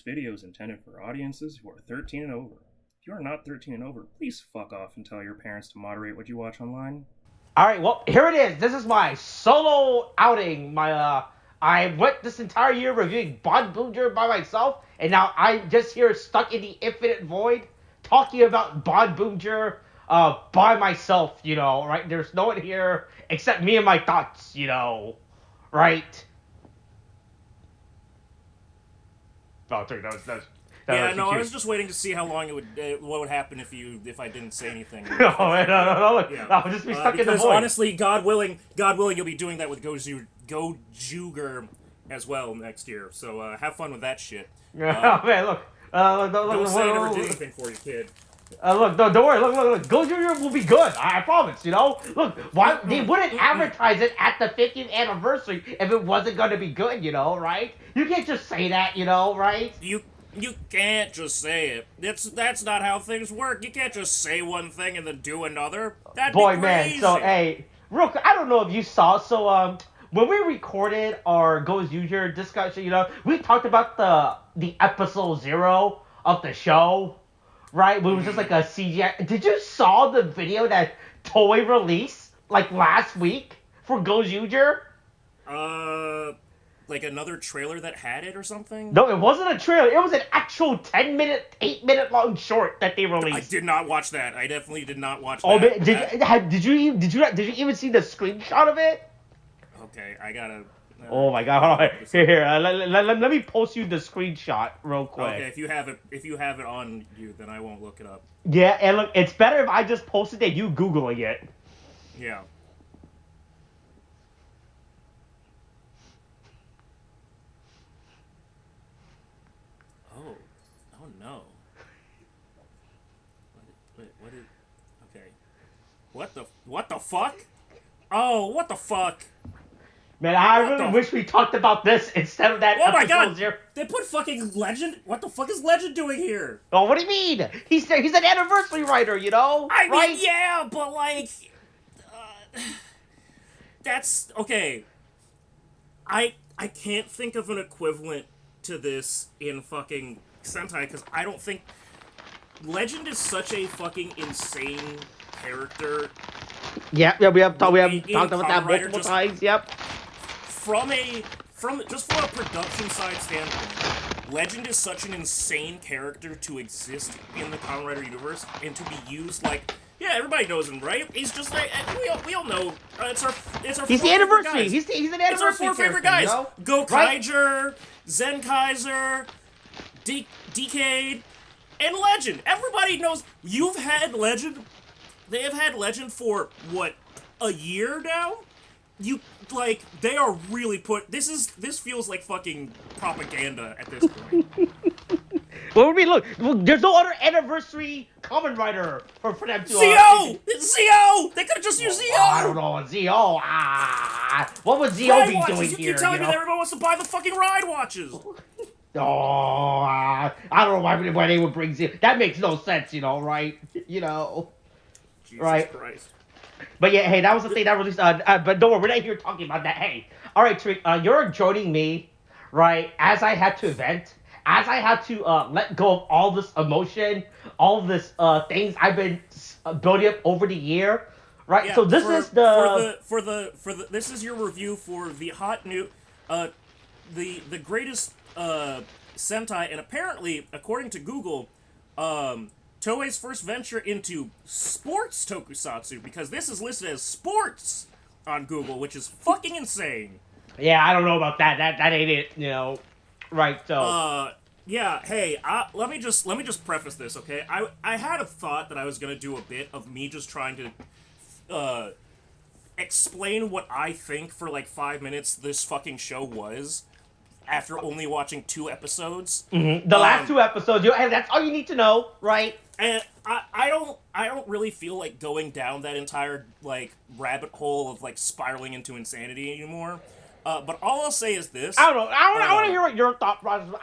video is intended for audiences who are 13 and over. If you are not 13 and over, please fuck off and tell your parents to moderate what you watch online. Alright, well, here it is. This is my solo outing. I went this entire year reviewing Boonboomger by myself, and now I'm just here stuck in the infinite void talking about Boonboomger by myself, right? There's no one here except me and my thoughts, right? Oh, sorry, I was just waiting to see how long what would happen if I didn't say anything. No, look, yeah. I'll just be stuck in the void. Because honestly, God willing, you'll be doing that with Gojuger as well next year. So have fun with that shit. Oh man, look. Don't say I never did anything for you, kid. Look, don't worry. Look. Gojuger will be good. I promise. Look, why they wouldn't advertise it at the 50th anniversary if it wasn't going to be good, right? You can't just say that, right? You can't just say it. That's not how things work. You can't just say one thing and then do another. That'd be crazy. Man, so hey, real quick, I don't know if you saw. So when we recorded our Gojuger discussion, we talked about the episode 0 of the show, right? It was just like a CGI. Did you saw the video that Toei released like last week for Gojuger? Like another trailer that had it or something? No, it wasn't a trailer. It was an actual 8-minute long short that they released. I did not watch that. I definitely did not watch that. Oh, man, did you even see the screenshot of it? Okay, I gotta. Oh my God! Hold on. Here. Let me post you the screenshot real quick. Okay, if you have it on you, then I won't look it up. Yeah, and look, it's better if I just post it than you Googling it. Yeah. Oh no. What is? Okay. What the fuck? Oh, what the fuck? Man, I really wish we talked about this instead of that. Oh my God! They put fucking Legend. What the fuck is Legend doing here? Oh, what do you mean? He's an anniversary writer, I right? mean, yeah, but like, that's okay. I can't think of an equivalent to this in fucking Sentai because I don't think Legend is such a fucking insane character. Yeah, we have talked about that multiple times. Yep. From a production side standpoint, Legend is such an insane character to exist in the Kamen Rider universe and to be used like, yeah, everybody knows him, right? He's just like we all know it's our he's the anniversary. He's an anniversary. It's our 4 favorite guys. Gokaiger, right? Zenkaiser, Decade, and Legend. Everybody knows you've had Legend. They have had Legend for what, a year now? They are really this feels like fucking propaganda at this point. Well, I mean, look, there's no other anniversary Kamen Rider for them to... Zio! They could have just used Zio! I don't know, Zio, what would Zio be doing here, You keep telling me that everyone wants to buy the fucking ride watches! Oh, I don't know why they would bring Zio. That makes no sense, right? Jesus right. Christ. But yeah, hey, that was the thing that released. But don't worry, we're not here talking about that. Hey, all right, Tariq, you're joining me, right? As I had to vent, as I had to let go of all this emotion, all this things I've been building up over the year, right? Yeah, so this is this is your review for the hot new, the greatest Sentai, and apparently, according to Google, Toei's first venture into sports tokusatsu, because this is listed as sports on Google, which is fucking insane. Yeah, I don't know about that. That ain't it, Right, so... Yeah, hey, let me just preface this, okay? I had a thought that I was gonna do a bit of me just trying to, explain what I think for, 5 minutes this fucking show was, after only watching 2 episodes. Mm-hmm. The last 2 episodes, and that's all you need to know, right? And I don't really feel like going down that entire, rabbit hole of, spiraling into insanity anymore. But all I'll say is this. I don't know. I want to hear what your thought process was.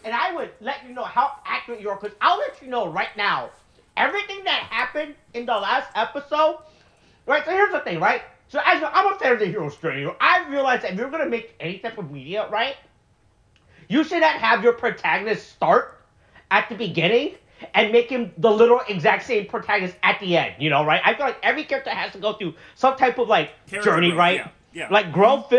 And I would let you know how accurate you are, because I'll let you know right now. Everything that happened in the last episode, right? So here's the thing, right? So as I'm a fan of the Hero's Journey, I realized that if you're going to make any type of media, right? You should not have your protagonist start at the beginning and make him the literal exact same protagonist at the end, you know, right? I feel like every character has to go through some type of, like, Character journey, growth, right? yeah, yeah. Like, growth,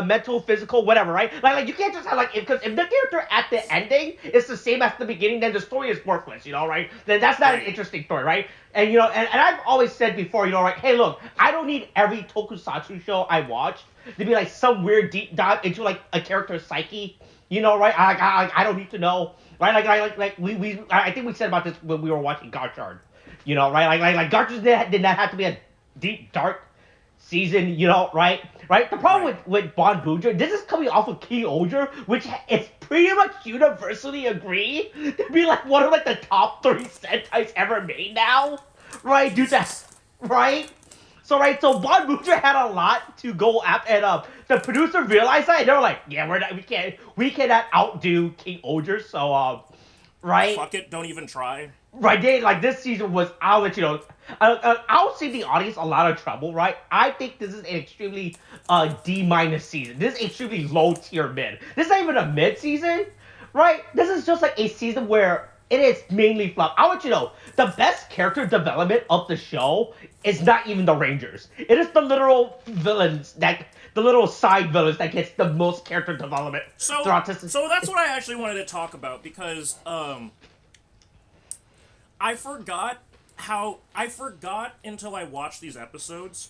mental, physical, whatever, right? Like you can't just have, like, because if the character at the ending is the same as the beginning, then the story is worthless, you know, right? Then that's not an interesting story, right? And, you know, and I've always said before, you know, right, hey, look, I don't need every tokusatsu show I watch to be, like, some weird deep dive into, like, a character's psyche, you know, right? I don't need to know, right? I think we said about this when we were watching Gotchard, you know, right? Like Gotchard did not have to be a deep, dark season, you know, right? The problem with Boonboomger, this is coming off of COULDN, which is pretty much universally agreed to be like one of like the top 3 Sentais ever made now, right? Due to, right? So Boonboomger had a lot to go after, and the producer realized that, and they were like, yeah, we cannot outdo COULDN, so right? Fuck it, don't even try. Right, like this season was, I'll let you know, I'll save the audience a lot of trouble, right? I think this is an extremely D- season. This is extremely low tier mid. This is not even a mid season, right? This is just like a season where it is mainly flop. I'll let you know, the best character development of the show is not even the Rangers. It is the literal villains the little side villains that gets the most character development throughout this. So that's what I actually wanted to talk about, because I forgot until I watched these episodes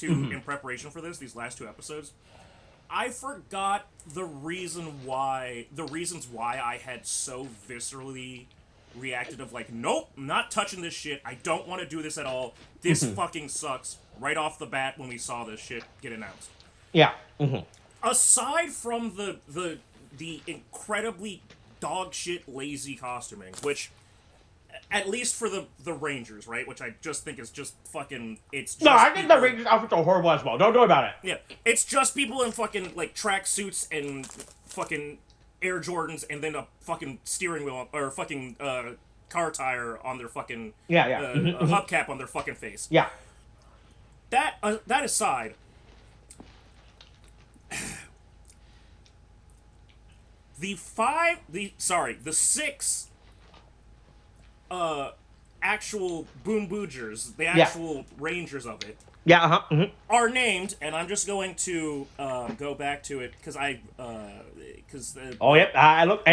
in preparation for these last 2 episodes. I forgot the reasons why I had so viscerally reacted of like, nope, I'm not touching this shit. I don't want to do this at all. This fucking sucks right off the bat when we saw this shit get announced. Yeah. Aside from the incredibly dog shit lazy costuming, which at least for the Rangers, right? Which I just think is just fucking. It's just no, I think the Rangers outfits are horrible as well. Don't worry about it. Yeah, it's just people in fucking like track suits and fucking Air Jordans, and then a fucking steering wheel or fucking car tire on their fucking a hubcap on their fucking face. Yeah. That aside. The 6 actual Boonboomgers, the actual Rangers of it, are named, and I'm just going to go back to it because Hey, look.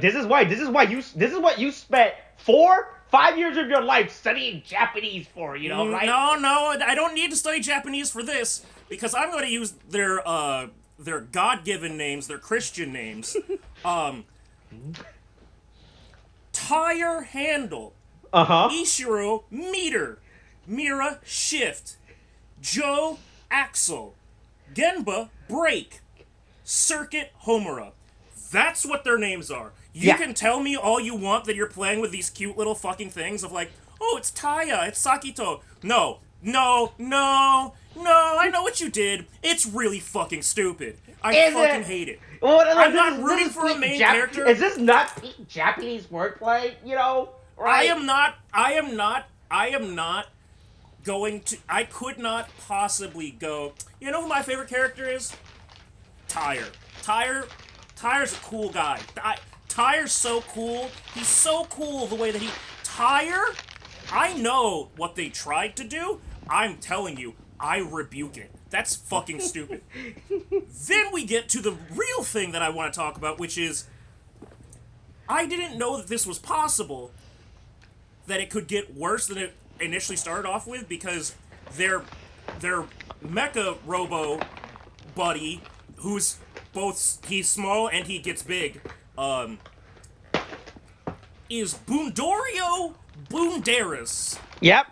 This is what you spent 4-5 years of your life studying Japanese for, you know, right? No, I don't need to study Japanese for this, because I'm going to use their God-given names, their Christian names. Taiya Hando, Ishiro Meita, Mira Shifuto, Jyo Akuse, Genba Bureki, Sakito Homura. That's what their names are. You can tell me all you want that you're playing with these cute little fucking things of like, oh, it's Taiya, it's Sakito. No, I know what you did. It's really fucking stupid. I fucking hate it. Well, I'm not rooting for a main character. Is this not peak Japanese wordplay? You know, right? I am not going to. I could not possibly go. You know who my favorite character is? Taiya's a cool guy. Taiya's so cool. He's so cool the way that Taiya. I know what they tried to do. I'm telling you, I rebuke it. That's fucking stupid. Then we get to the real thing that I want to talk about, which is I didn't know that this was possible, that it could get worse than it initially started off with, because their Mecha Robo buddy, who's he's small and he gets big, is Bundorio Banderas. Yep.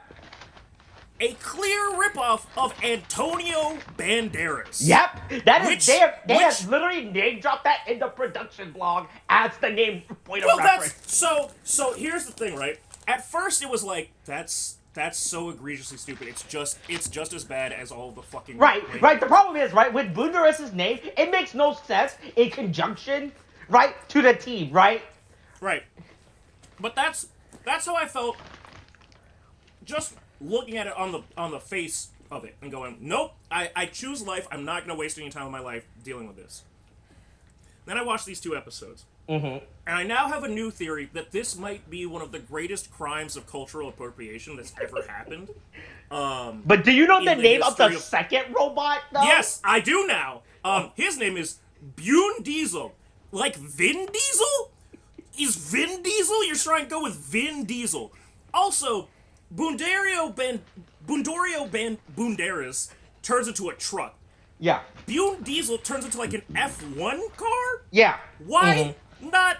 A clear ripoff of Antonio Banderas. Yep, they have literally name dropped that in the production blog as the name point of reference. So here's the thing, right? At first it was like, that's so egregiously stupid. It's just as bad as all the fucking right. The problem is, right, with Banderas' name, it makes no sense in conjunction, right, to the team, right? Right. But that's how I felt. Just looking at it on the face of it and going, nope, I choose life. I'm not going to waste any time of my life dealing with this. Then I watched these 2 episodes. Mm-hmm. And I now have a new theory that this might be one of the greatest crimes of cultural appropriation that's ever happened. But do you know the name of the second robot, though? Yes, I do now. His name is Bune Diesel. Like Vin Diesel? Is Vin Diesel? You're trying to go with Vin Diesel. Also, Bundaris turns into a truck. Yeah. Bune Diesel turns into like an F1 car? Yeah. Why not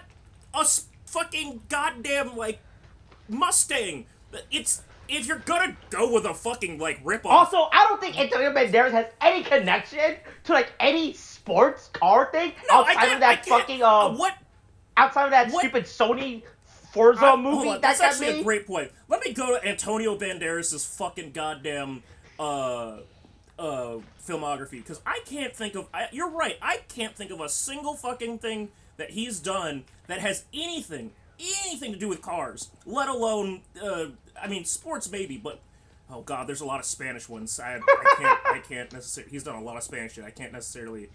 a fucking goddamn, like, Mustang? It's, if you're gonna go with a fucking, like, ripoff. Also, I don't think Antonio Banderas has any connection to, like, any sports car thing outside of that fucking, outside of that stupid Sony Forza movie that that's got actually made. a great point. Let me go to Antonio Banderas' fucking goddamn, filmography, because I can't think of, you're right, I can't think of a single fucking thing that he's done that has anything to do with cars, let alone, I mean, sports maybe, but, oh god, there's a lot of Spanish ones. I can't necessarily, he's done a lot of Spanish shit, I can't necessarily,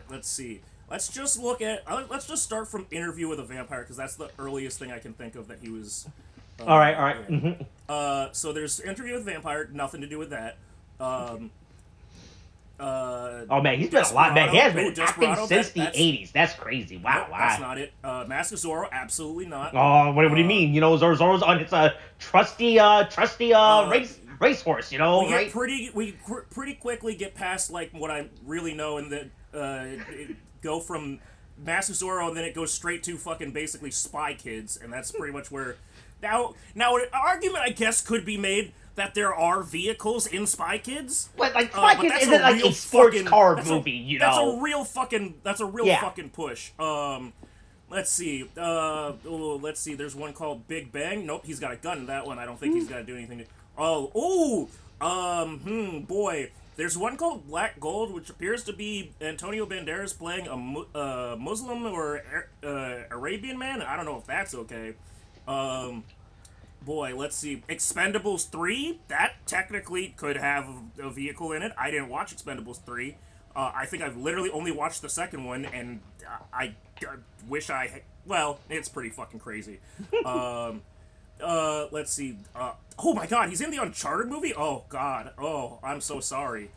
let's see. Let's just look at, let's just start from Interview with a Vampire, because that's the earliest thing I can think of that he was... all right. Yeah. Mm-hmm. So there's Interview with a Vampire, nothing to do with that. Oh man, he's been a lot, man. He has been acting since the 80s. That's crazy. Wow, nope, that's not it. Mask of Zorro, absolutely not. Oh, what do you mean? You know, Zorro's on his trusty racehorse, you know, we right? pretty quickly get past, like, what I really know, and then go from Mask of Zorro, and then it goes straight to fucking basically Spy Kids, and that's pretty much where... Now, an argument, I guess, could be made that there are vehicles in Spy Kids. But, like, Spy Kids isn't like a sports car movie, you know? That's a real fucking push. Let's see. Let's see. There's one called Big Bang. Nope, he's got a gun in that one. I don't think he's got to do anything. Boy. There's one called Black Gold, which appears to be Antonio Banderas playing a Muslim or Arabian man. I don't know if that's okay. Boy, let's see. Expendables 3? That technically could have a vehicle in it. I didn't watch Expendables 3. I think I've literally only watched the second one, and I wish I... Well, it's pretty fucking crazy. Let's see. Oh my god, he's in the Uncharted movie? Oh god. Oh, I'm so sorry.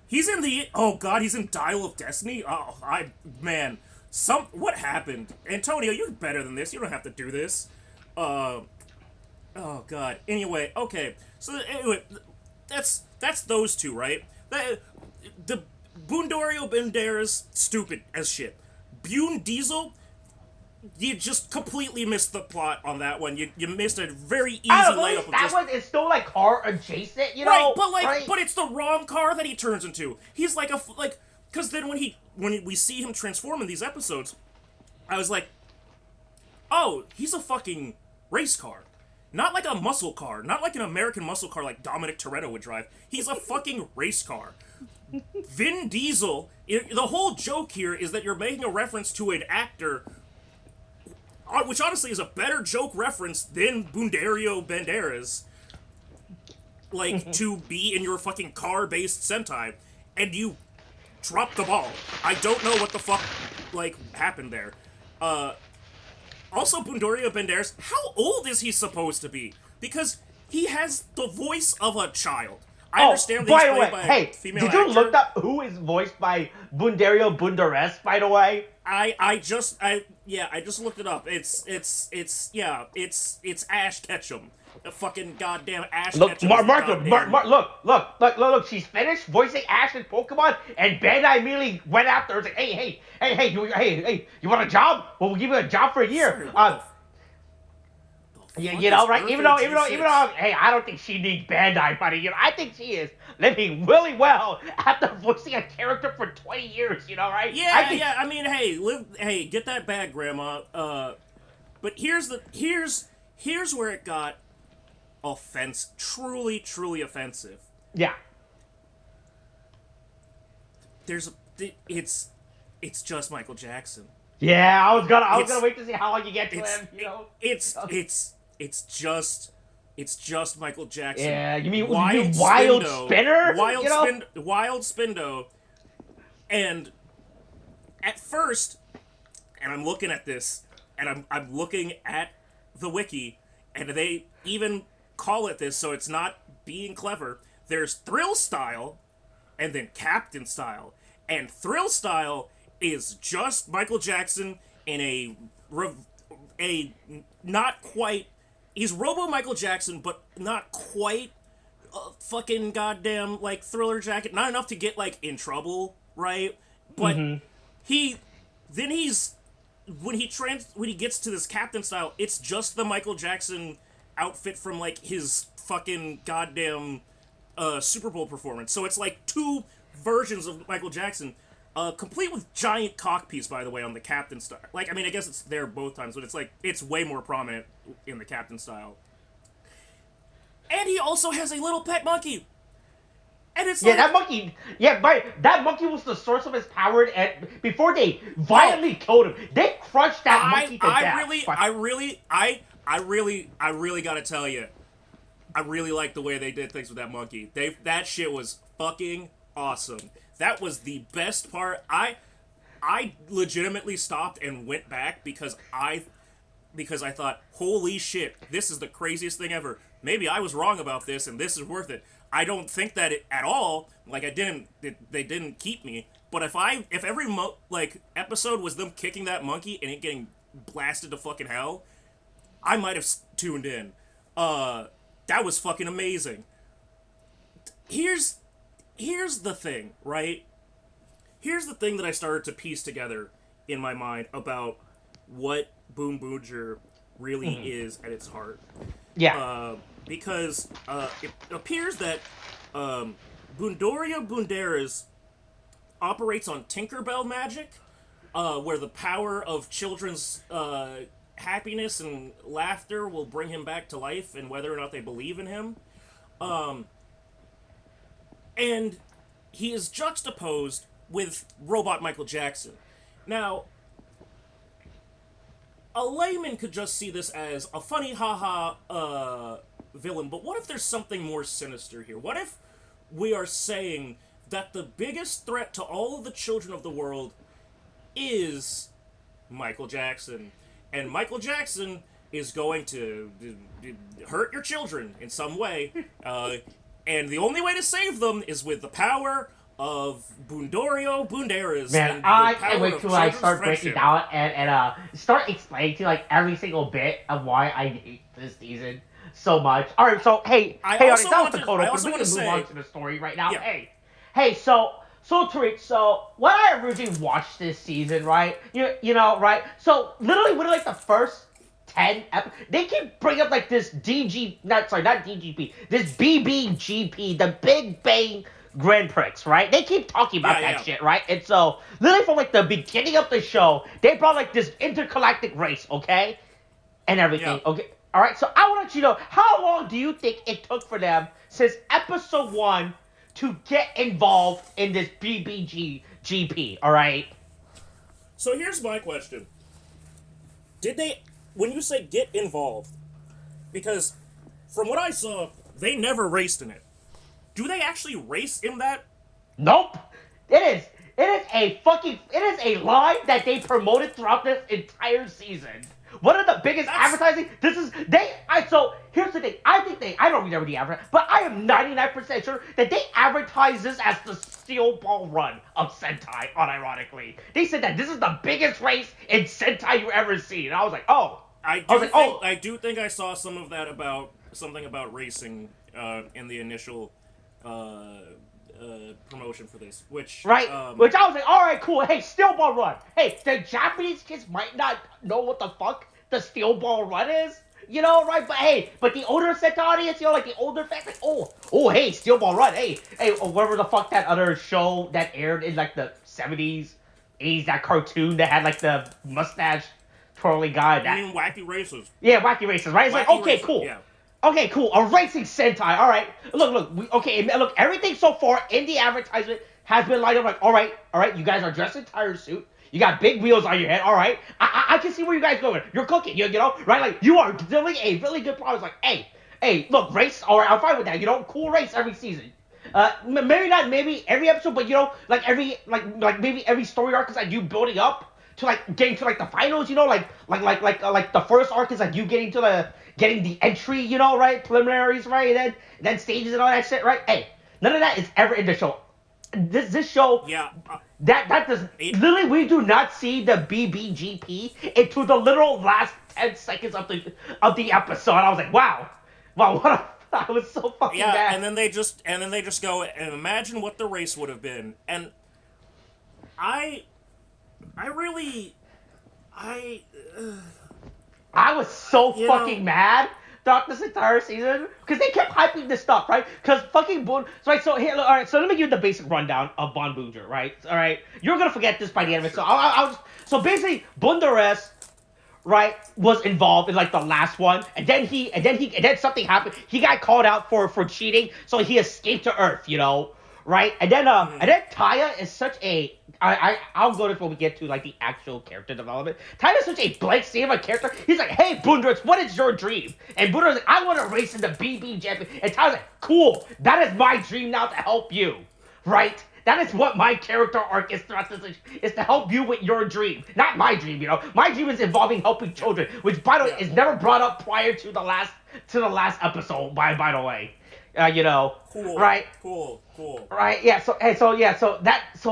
He's in the... Oh god, he's in Dial of Destiny? Oh, what happened? Antonio, you're better than this. You don't have to do this. Oh god. Anyway, okay. So anyway, that's those two, right? The Bundario Banderas, stupid as shit. Bune Diesel, you just completely missed the plot on that one. You missed a very easy layup of that one is still like car adjacent, you know? Right, but it's the wrong car that he turns into. He's like because then when we see him transform in these episodes, I was like, oh, he's a fucking race car. Not like a muscle car. Not like an American muscle car like Dominic Toretto would drive. He's a fucking race car. Vin Diesel, the whole joke here is that you're making a reference to an actor, which honestly is a better joke reference than Bundario Banderas, like, to be in your fucking car-based Sentai, and you dropped the ball. I don't know what the fuck, like, happened there. Also, Bundario Banderas, how old is he supposed to be? Because he has the voice of a child. I understand that he's played by a female actor. Did you look up who is voiced by Bundario Banderas, by the way? I just looked it up. It's Ash Ketchum. The fucking goddamn Ash Ketchum. Look, she's finished voicing Ash in Pokemon, and Bandai immediately went after her and said, hey, you want a job? Well, we'll give you a job for a year. You know, right? Even though, hey, I don't think she needs Bandai money. You know, I think she is living really well after voicing a character for 20 years. You know, right? Yeah. I mean, hey, get that bag, Grandma. But here's where it got truly offensive. Yeah. It's just Michael Jackson. Yeah, I was gonna wait to see how long you get to him. You know, it's just Michael Jackson. Yeah, you mean Wild Spinner? Wild Spindo And at first, and I'm looking at this, and I'm looking at the wiki, and they even call it this, so it's not being clever. There's Thrill Style, and then Captain Style. And Thrill Style is just Michael Jackson in a not quite... He's Robo Michael Jackson, but not quite fucking goddamn, like, Thriller jacket. Not enough to get, like, in trouble, right? But when he gets to this Captain Style, it's just the Michael Jackson outfit from, like, his fucking goddamn Super Bowl performance. So it's like two versions of Michael Jackson, complete with giant cockpiece, by the way, on the Captain Style. Like, I mean, I guess it's there both times, but it's like, it's way more prominent in the Captain Style. And he also has a little pet monkey. And it's like... that monkey... Yeah, that monkey was the source of his power, and before they violently killed him, they crushed that monkey to death. I really gotta tell you, I really like the way they did things with that monkey. That shit was fucking awesome. That was the best part. I legitimately stopped and went back because I thought, holy shit, this is the craziest thing ever. Maybe I was wrong about this, and this is worth it. I don't think that at all. Like, they didn't keep me. But if every episode was them kicking that monkey and it getting blasted to fucking hell, I might have tuned in. That was fucking amazing. Here's the thing, right? Here's the thing that I started to piece together in my mind about what Boonboomger really is at its heart. Yeah. Because it appears that Bundorio Bunderas operates on Tinkerbell magic, where the power of children's happiness and laughter will bring him back to life, and whether or not they believe in him. And he is juxtaposed with Robot Michael Jackson. Now, a layman could just see this as a funny haha villain, but what if there's something more sinister here? What if we are saying that the biggest threat to all of the children of the world is Michael Jackson, and Michael Jackson is going to hurt your children in some way, and the only way to save them is with the power of Bundorio Bunderas. Man, I can't wait till I start breaking down and start explaining to you, like, every single bit of why I hate this season so much. Alright, so, that was the Dakota, but we can move on to the story right now. Yeah. Hey, so Tariq, so when I originally watched this season, right, you know, right, so literally within, like, the first 10 episodes, they keep bringing up, like, this not DGP, this BBGP, the Big Bang Grand Prix, right? They keep talking about that shit, right? And so, literally from, like, the beginning of the show, they brought, like, this intergalactic race, okay? And everything, okay? Alright, so I want you to know, how long do you think it took for them, since episode 1, to get involved in this BBGP, alright? So here's my question. Did they, when you say get involved, because from what I saw, they never raced in it. Do they actually race in that? Nope. It is a line that they promoted throughout this entire season. One of the biggest advertising. So here's the thing. I don't read every advertising, but I am 99% sure that they advertise this as the Steel Ball Run of Sentai. Unironically, they said that this is the biggest race in Sentai you ever seen. And I was like, oh. I do think I saw some of that something about racing in the initial promotion for this, which I was like, all right, cool. Hey, Steel Ball Run. Hey, the Japanese kids might not know what the fuck the Steel Ball Run is, you know, right? But the older Sentai audience, you know, like the older fans, like, oh, hey, Steel Ball Run. Hey, whatever the fuck that other show that aired in like the 70s, 80s, that cartoon that had like the mustache twirling guy. You mean Wacky Races? Yeah, Wacky Races, right? It's like, okay, cool. Yeah. Okay, cool. A racing Sentai. All right. Look. Everything so far in the advertisement has been lined up. Like, all right. You guys are dressed in tire suit. You got big wheels on your head. All right. I can see where you guys going. You're cooking. You know, right? Like, you are doing a really good product. Like, hey, look, race. All right, I'm fine with that. You know, cool race every season. Maybe not maybe every episode, but like maybe every story arc is like you building up to like getting to like the finals. Like the first arc is like you getting the entry. Right, preliminaries, right, and then stages and all that shit, right? Hey, none of that is ever in the show. This show, Yeah. that does literally, we do not see the BBGP into the literal last 10 seconds of the episode. I was like, wow, what a, I was so fucking mad. and then they just go and imagine what the race would have been. And I was so fucking mad throughout this entire season because they kept hyping this stuff, right? Because fucking So here, all right. So let me give you the basic rundown of Boonboomger, right? All right, you're gonna forget this by the end of it. So so basically, Boonboomger, right, was involved in like the last one, and then something happened. He got called out for cheating, so he escaped to Earth, right? And then Taiya is such a I'll go to when we get to like the actual character development. Taiya is such a blank slate of a character. He's like, hey Boonboomger, what is your dream? And Boonboomger's like, I want to race in the BB champion. And Taiya's like, cool, that is my dream now to help you, right? That is what my character arc is throughout this, is to help you with your dream. Not my dream, My dream is involving helping children, which, by the way, is never brought up prior to the last episode, by the way. Cool. Right? Cool. Right, yeah, so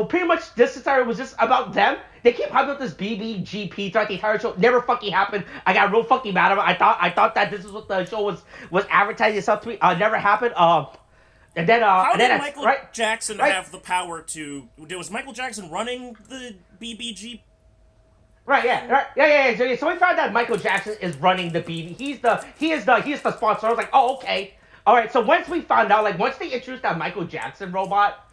pretty much this entire was just about them. They keep hyping up this BBGP throughout the entire show. Never fucking happened. I got real fucking mad about it. I thought that this is what the show was advertising itself to me. Never happened. And then, how and did then Michael Jackson have the power to? Was Michael Jackson running the BBG? Right, yeah. So we found out Michael Jackson is running the BB. He is the sponsor. I was like, oh, okay. All right. So once we found out, once they introduced that Michael Jackson robot,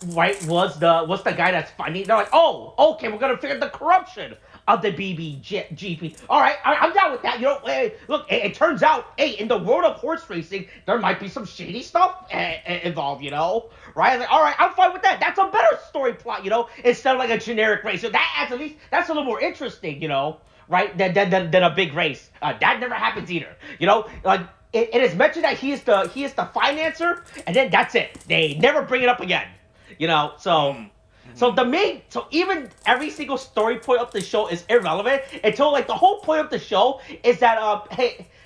right, was the guy that's funding. They're like, oh, okay, we're gonna figure the corruption of the BBGP. All right, I'm down with that. Hey, look, it turns out, hey, in the world of horse racing, there might be some shady stuff involved, right? I was like, all right, I'm fine with that. That's a better story plot, instead of like a generic race. So that at least that's a little more interesting, right? Than a big race. That never happens either, Like it is mentioned that he is the financer, and then that's it. They never bring it up again, So even every single story point of the show is irrelevant until like the whole point of the show is that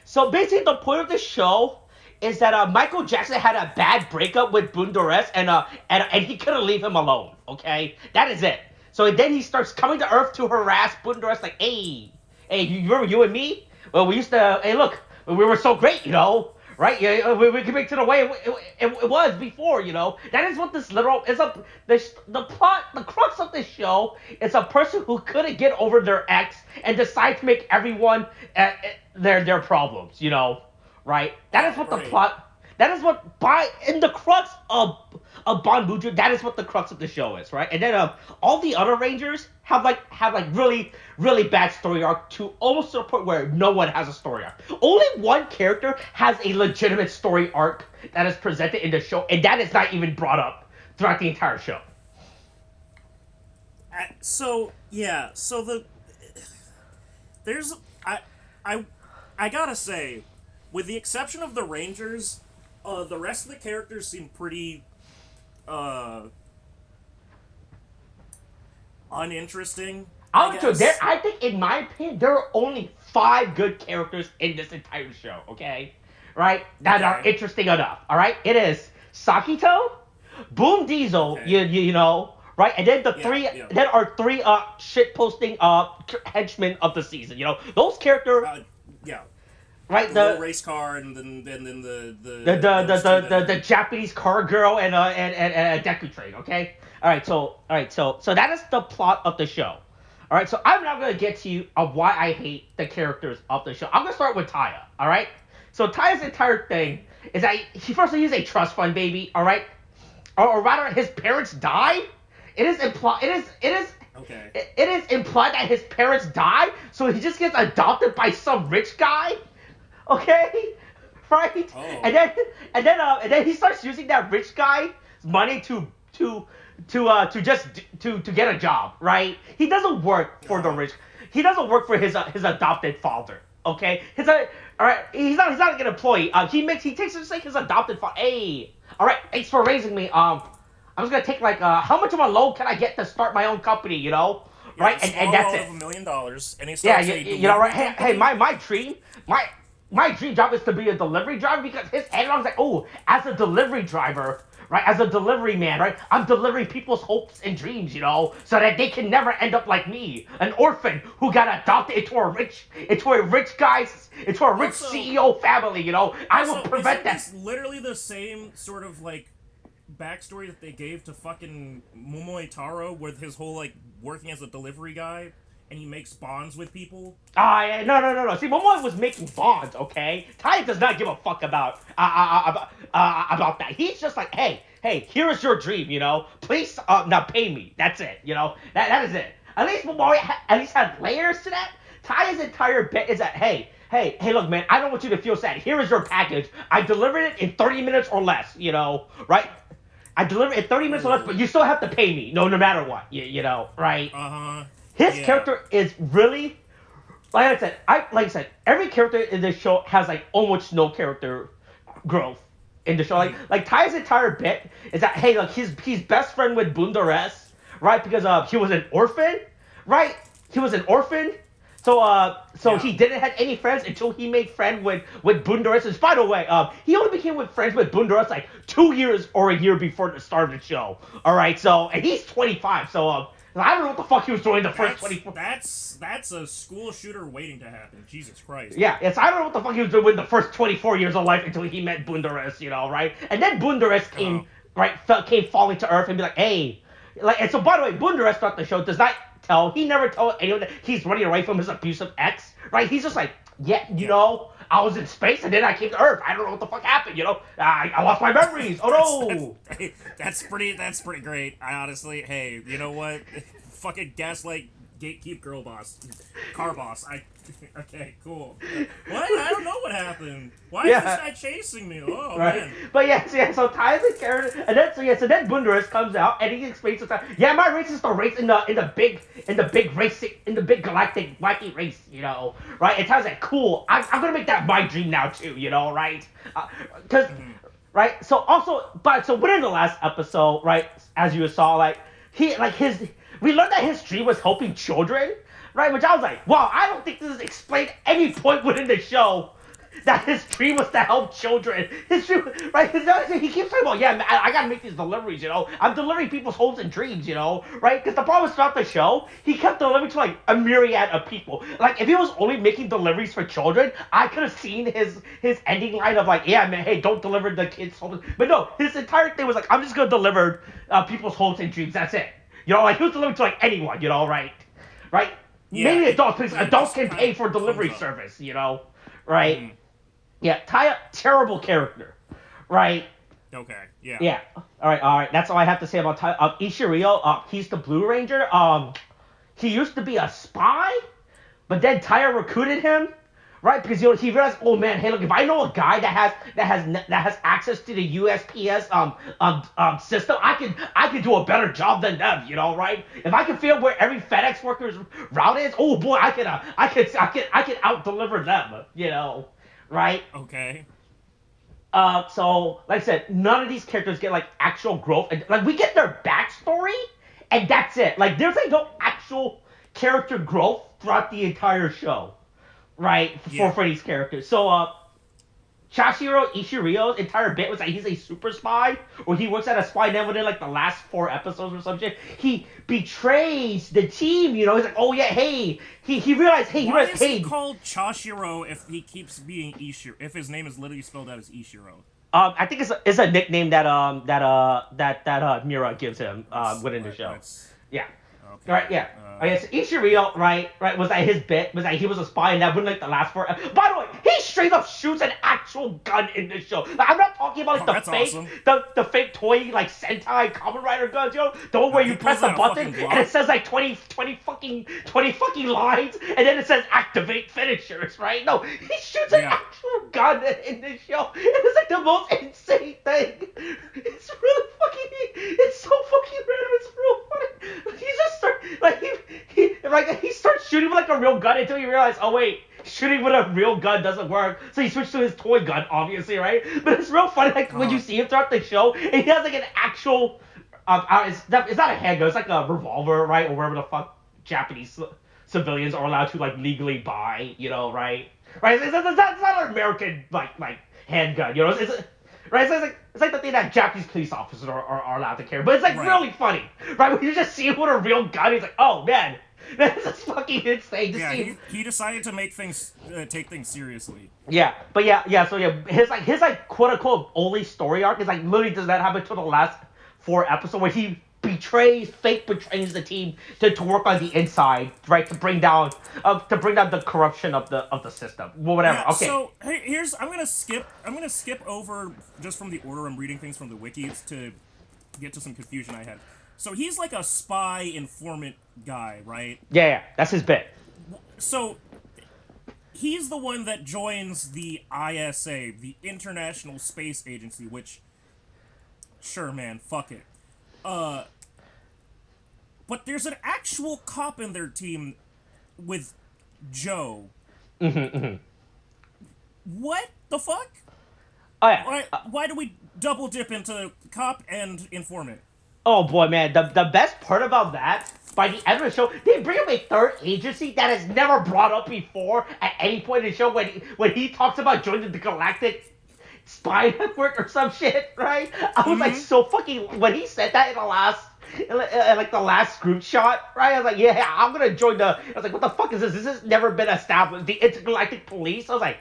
so basically the point of the show is that Michael Jackson had a bad breakup with Boonboomger and he couldn't leave him alone. Okay, that is it. So then he starts coming to Earth to harass Boonboomger, like, hey, you remember you and me? Well, we used to. Hey, look, we were so great, Right? Yeah, we can make it the way it was before, That is what this literal is. The plot, the crux of this show is a person who couldn't get over their ex and decide to make everyone their problems, Right? That is what the plot. That is what in the crux of Boonboomger. That is what the crux of the show is, right? And then all the other Rangers have really, really bad story arc to almost to the point where no one has a story arc. Only one character has a legitimate story arc that is presented in the show, and that is not even brought up throughout the entire show. I gotta say, with the exception of the Rangers, the rest of the characters seem pretty uninteresting. I think, in my opinion, there are only 5 good characters in this entire show, okay? Right? That are interesting enough, all right? It is Sakito, Boom Diesel, right? And then then our 3 shitposting henchmen of the season, Those characters... Right, the race car, and then the Japanese car girl and a Deku train. Okay, all right. So that is the plot of the show. All right. So I'm now gonna get to you of why I hate the characters of the show. I'm gonna start with Taiya. All right. So Taiya's entire thing is that he's a trust fund baby. All right, or rather, his parents died. It is implied. Okay. It is implied that his parents died, so he just gets adopted by some rich guy. Okay, right? Oh. And then he starts using that rich guy's money to get a job, right? He doesn't work for the rich. He doesn't work for his adopted father. Okay, all right. He's not an employee. He takes just like his adopted father. Hey, all right, thanks for raising me. I'm just gonna take like how much of a loan can I get to start my own company? You know, Yeah, right? And that's it. of $1 million, and he Yeah, starts a you know, right? delivery Hey, company. my dream job is to be a delivery driver because his head was like, oh, as a delivery driver, right? As a delivery man, right? I'm delivering people's hopes and dreams, you know, so that they can never end up like me, an orphan who got adopted into a rich Also, CEO family, you know. I will Also, prevent isn't that. this literally the same sort of like backstory that they gave to fucking Momoitaro with his whole like working as a delivery guy and he makes bonds with people? Yeah, no. See, Momoy was making bonds, okay? Taiya does not give a fuck about that. He's just like, hey, here is your dream, you know? Please, now pay me. That's it, you know? That is it. At least Momoy at least had layers to that. Taiya's entire bit is that, hey, look, man, I don't want you to feel sad. Here is your package. I delivered it in 30 minutes or less, you know? Right? I delivered it in 30 minutes or less, but you still have to pay me, no matter what, you know? Right? Uh-huh. His Yeah. character is really, like I said, every character in this show has like almost no character growth in the show. Like Tai's entire bit is that hey, look, he's best friend with Bunderes, right? Because he was an orphan, right? He was an orphan. So he didn't have any friends until he made friend with Bunderes. And by the way, he only became friends with Bunderes like 2 years or a year before the start of the show. All right, so and he's 25, so I don't know what the fuck he was doing the first 24. That's a school shooter waiting to happen. Jesus Christ. Yeah, I don't know what the fuck he was doing the first 24 years of life until he met Bunderes, you know, right? And then Bunderes came falling to earth and be like, hey, like, and so by the way, Bunderes throughout the show does not he never told anyone that he's running away from his abusive ex, right? He's just like, you know, I was in space and then I came to Earth. I don't know what the fuck happened, you know? I lost my memories. Oh no. That's pretty great. I honestly, hey, you know what? Fucking gaslight gatekeep girl boss, car boss. Okay, cool. What? I don't know what happened. Why is this guy chasing me? Oh right. man. But so Ty's a character, and then Bunderes comes out and he explains to Ty, yeah, my race is the race in the big galactic wacky race, you know, right? And Ty's like, cool, I'm gonna make that my dream now too, you know, right? Because right. So within the last episode, right, as you saw, like we learned that his dream was helping children, right? Which I was like, wow, I don't think this is explained at any point within the show that his dream was to help children. His dream, right? He keeps talking about, yeah, man, I gotta make these deliveries, you know? I'm delivering people's hopes and dreams, you know? Right? Because the problem is throughout the show, he kept delivering to, like, a myriad of people. Like, if he was only making deliveries for children, I could have seen his ending line of, like, yeah, man, hey, don't deliver the kids' hopes. But no, his entire thing was, like, I'm just gonna deliver people's hopes and dreams. That's it. You know, like, he was delivering to, like, anyone, you know, right? Right? Yeah, Maybe adults, because adults can pay for delivery service, you know? Right? Mm-hmm. Yeah, Taiya, terrible character, right? Okay, yeah. Yeah. All right. That's all I have to say about Taiya. Ishiro, he's the Blue Ranger. He used to be a spy, but then Taiya recruited him, right? Because he realized, oh man, hey, look, if I know a guy that has access to the USPS system, I can do a better job than them, you know, right? If I can figure out where every FedEx worker's route is, oh boy, I can out deliver them, you know. Right? Okay. So, like I said, none of these characters get, like, actual growth. Like, we get their backstory, and that's it. Like, there's, like, no actual character growth throughout the entire show. Right? For these characters. So, Chashiro Ishirio's entire bit was that he's a super spy, or he works at a spy net within, like, the last 4 episodes or something. He betrays the team, you know? He's like, oh, yeah, hey. He realized, hey, Why is he called Chashiro if he keeps being Ishiro, if his name is literally spelled out as Ishiro? I think it's a nickname that Mira gives him within the show. Yeah. Okay. Right, yeah. So Ishiro, right, was that his bit, was that he was a spy, and that wouldn't, like, the last 4. By the way, he straight up shoots an actual gun in this show. Like, I'm not talking about, like, the fake toy, like, Sentai Kamen Rider guns, you know? The one where you press a button, and it says, like, 20 fucking lines, and then it says activate finishers, right? No, he shoots an actual gun in this show. It's, like, the most insane thing. It's really it's so fucking random, it's real funny. He just starts, like, he starts shooting with, like, a real gun until you realize, oh wait, shooting with a real gun doesn't work, so he switched to his toy gun, obviously, right? But it's real funny, like, when you see him throughout the show, and he has, like, an actual, it's not a handgun, it's like a revolver, right? Or whatever the fuck Japanese civilians are allowed to, like, legally buy, you know, right? Right? It's not an American, like handgun, you know? Right? It's like the thing that Japanese police officers are allowed to carry. But it's, like, really funny, right? When you just see him with a real gun, he's like, oh, man. This is fucking insane to see. He decided to make things, take things seriously. Yeah, but so his quote unquote only story arc is like literally does not happen until the last 4 episodes where he fake betrays the team to work on the inside, right, to bring down the corruption of the system. Well, whatever. Yeah, okay. So I'm gonna skip over just from the order I'm reading things from the wikis to get to some confusion I had. So he's like a spy informant guy, right? Yeah, that's his bit. So he's the one that joins the ISA, the International Space Agency, which, sure, man, fuck it. But there's an actual cop in their team with Joe. What the fuck? Oh, yeah. Why do we double dip into cop and informant? Oh boy, man, the best part about that, by the end of the show, they bring up a third agency that is never brought up before at any point in the show when he talks about joining the Galactic Spy Network or some shit, right? I was like so fucking, when he said that in the last group shot, right? I was like, yeah, I'm gonna join I was like, what the fuck is this? This has never been established. The Intergalactic Police? I was like,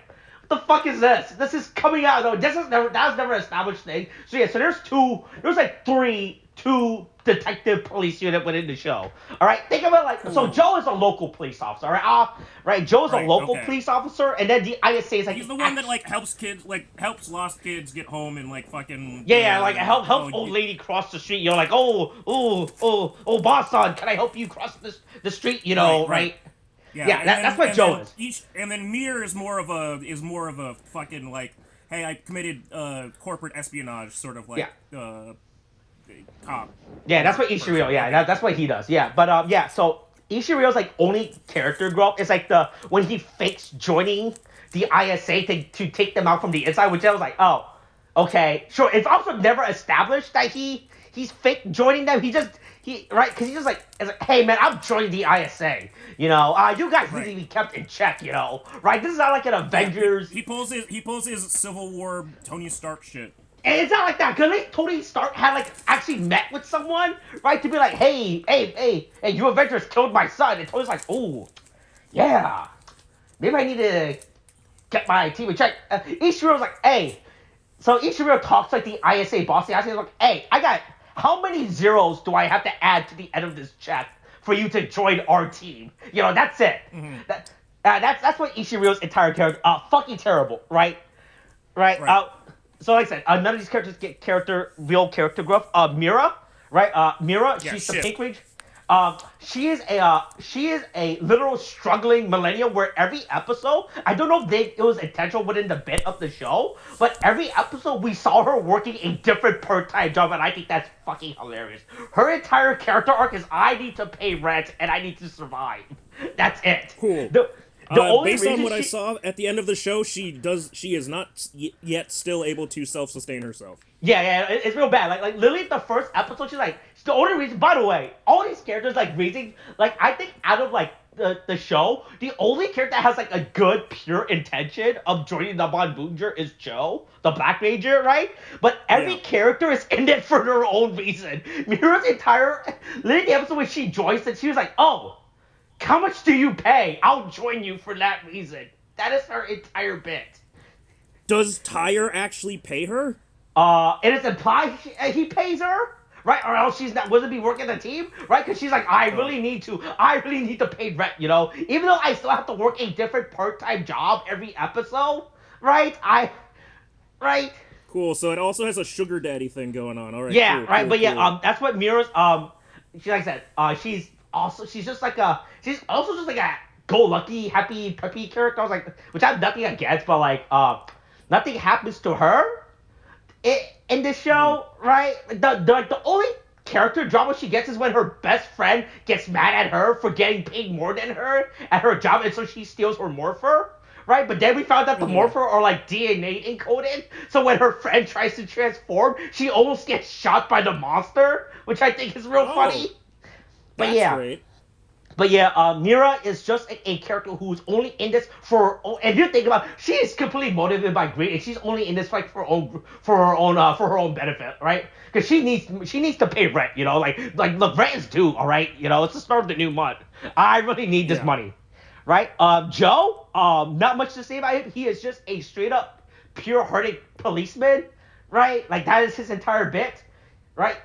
what the fuck is this? This is coming out. No, that was never an established thing. So yeah, so there's like two detective police unit within the show. All right, think of it like so. Joe is a local police officer. All right, right. Joe is a local police officer, and then the ISA is like he's the one that like helps lost kids get home and like fucking like help old lady cross the street. You're like, oh, boss son, can I help you cross the street? You know, right? Yeah, that's what Joe is. And then Mir is more of a fucking like, hey, I committed corporate espionage, sort of like cop. Yeah, that's what Ishiro. Yeah, that's what he does. Yeah, but so Ishirio's like only character growth is like when he fakes joining the ISA to take them out from the inside, which I was like, oh, okay, sure. It's also never established that he's fake joining them. Because he's just like, it's like, hey man, I'm joining the ISA. You know, you guys need to be kept in check. You know, right? This is not like an Avengers. He pulls his Civil War Tony Stark shit. And it's not like that, because Tony Stark had, like, actually met with someone, right, to be like, hey, you Avengers killed my son. And Tony's like, oh, yeah, maybe I need to get my team in check. Ishiro's like, hey. So Ishiro talks like the ISA boss. The ISA is like, hey, how many zeros do I have to add to the end of this check for you to join our team? You know, that's it. That's what Ishiro's entire character, fucking terrible, right? So like I said, none of these characters get real character growth. Mira, right? Mira, she's the pink witch. She is a literal struggling millennial where every episode, I don't know if it was intentional within the bit of the show, but every episode we saw her working a different part-time job, and I think that's fucking hilarious. Her entire character arc is I need to pay rent and I need to survive. That's it. Cool. Based on what I saw at the end of the show, she is not yet still able to self-sustain herself. Yeah, it's real bad. Like literally the first episode, she's like, the only reason, by the way, all these characters like raising, like I think out of like the show, the only character that has like a good pure intention of joining the Boonboomger is Joe, the Black Ranger, right? But every character is in it for their own reason. Mira's literally the episode when she joins it, she was like, oh, how much do you pay? I'll join you for that reason. That is her entire bit. Does Taiya actually pay her? It is implied he pays her, right? Or else she's not wouldn't be working the team, right? Because she's like, I really need to pay rent, you know? Even though I still have to work a different part-time job every episode, right? Right? Cool, so it also has a sugar daddy thing going on. All right. Yeah, cool, right, cool, but cool. yeah, that's what Mira's, like I said, she's just like she's also just like a go-lucky, happy, peppy character. I was like, which I have nothing against, but like, nothing happens to her in this show, right? The only character drama she gets is when her best friend gets mad at her for getting paid more than her at her job, and so she steals her morpher, right? But then we found out the Morpher are like DNA encoded, so when her friend tries to transform, she almost gets shot by the monster, which I think is real funny. But that's great. But yeah, Mira is just a character who's only in this for. And you think about, she is completely motivated by greed, and she's only in this fight for her own benefit, right? Because she needs to pay rent, you know, like look, rent is due, all right, you know, it's the start of the new month. I really need this money, right? Joe, not much to say about him. He is just a straight up pure-hearted policeman, right? Like that is his entire bit, right?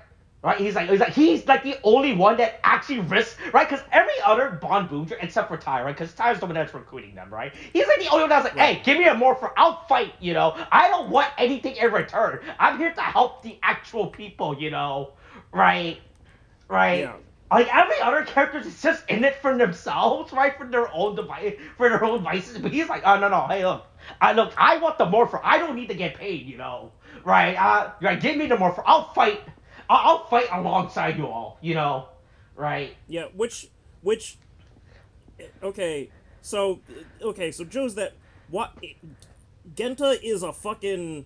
Right, he's like the only one that actually risks, right? Because every other Boonboomger, except for Ty, right? Because Ty's the one that's recruiting them, right? He's like the only one that's like, hey, give me a Morpher, I'll fight, you know. I don't want anything in return. I'm here to help the actual people, you know, right? Yeah. Like every other character is just in it for themselves, right? For their own devices. But he's like, oh no, hey look, I want the Morpher. I don't need to get paid, you know, right? Right, give me the Morpher. I'll fight alongside you all, you know, right? Yeah, which, okay, so Joe's that, what, Genta is a fucking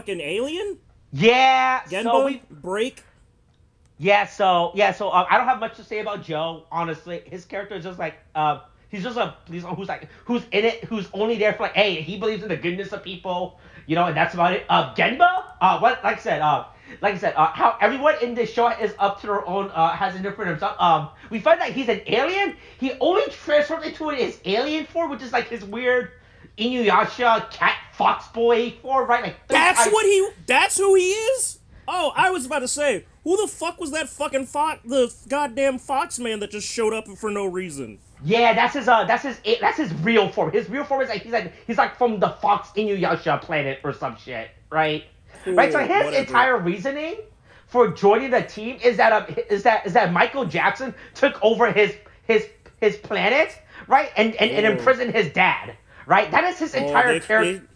alien? Yeah, Genba Bureki? Yeah, so I don't have much to say about Joe, honestly. His character is just like, he's just a policeman who's in it, who's only there for like, hey, he believes in the goodness of people, you know, and that's about it. Genba, like I said, how everyone in this show is up to their own, has a different himself. We find that he's an alien. He only transforms into his alien form, which is like his weird Inuyasha cat fox boy form, right? Like that's who he is? Oh, I was about to say, who the fuck was that fucking the goddamn fox man that just showed up for no reason? Yeah, that's his real form. His real form is like he's like from the Fox Inuyasha planet or some shit, right? Cool, right. So his entire reasoning for joining the team is that Michael Jackson took over his planet, right, and imprisoned his dad, right? That is his entire character.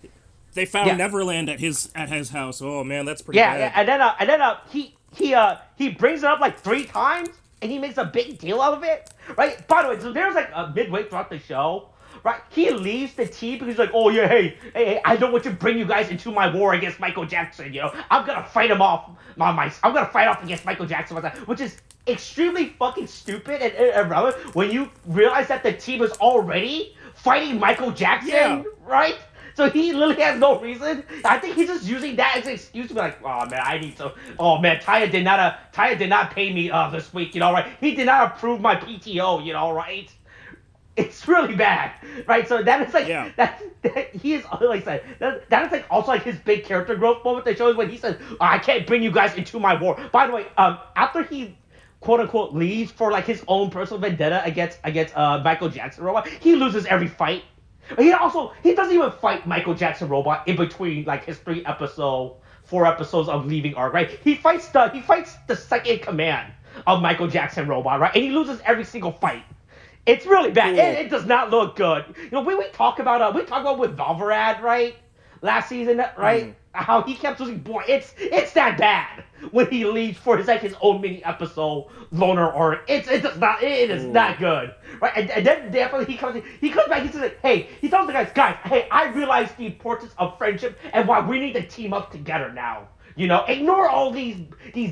They found Neverland at his house. Oh man, that's pretty bad. Yeah, and then he brings it up like 3 times, and he makes a big deal out of it, right? By the way, so there's like a midway throughout the show, right? He leaves the team because he's like, oh yeah, hey, I don't want to bring you guys into my war against Michael Jackson. You know, I'm gonna fight him off. I'm gonna fight off against Michael Jackson, which is extremely fucking stupid and irrelevant when you realize that the team is already fighting Michael Jackson, right? So he literally has no reason. I think he's just using that as an excuse to be like, oh man, I need to. Oh man, Taiya did not pay me this week, you know, right? He did not approve my PTO, you know, right? It's really bad, right? So that is like that he is, like I said, that is like also like his big character growth moment that shows when he says, I can't bring you guys into my war. By the way, after he quote unquote leaves for like his own personal vendetta against Michael Jackson Robot, he loses every fight. He doesn't even fight Michael Jackson Robot in between like his 4 episodes of leaving arc, right? He fights the second command of Michael Jackson Robot, right? And he loses every single fight. It's really bad. Cool. It does not look good. You know, we talk about with Valverad, right? Last season, right? How he kept losing. Boy, it's that bad when he leaves for his own mini episode loner arc. It is not good, right? And then definitely he comes back. He says, like, hey, he tells the guys, hey, I realize the importance of friendship and why we need to team up together now. You know, ignore all these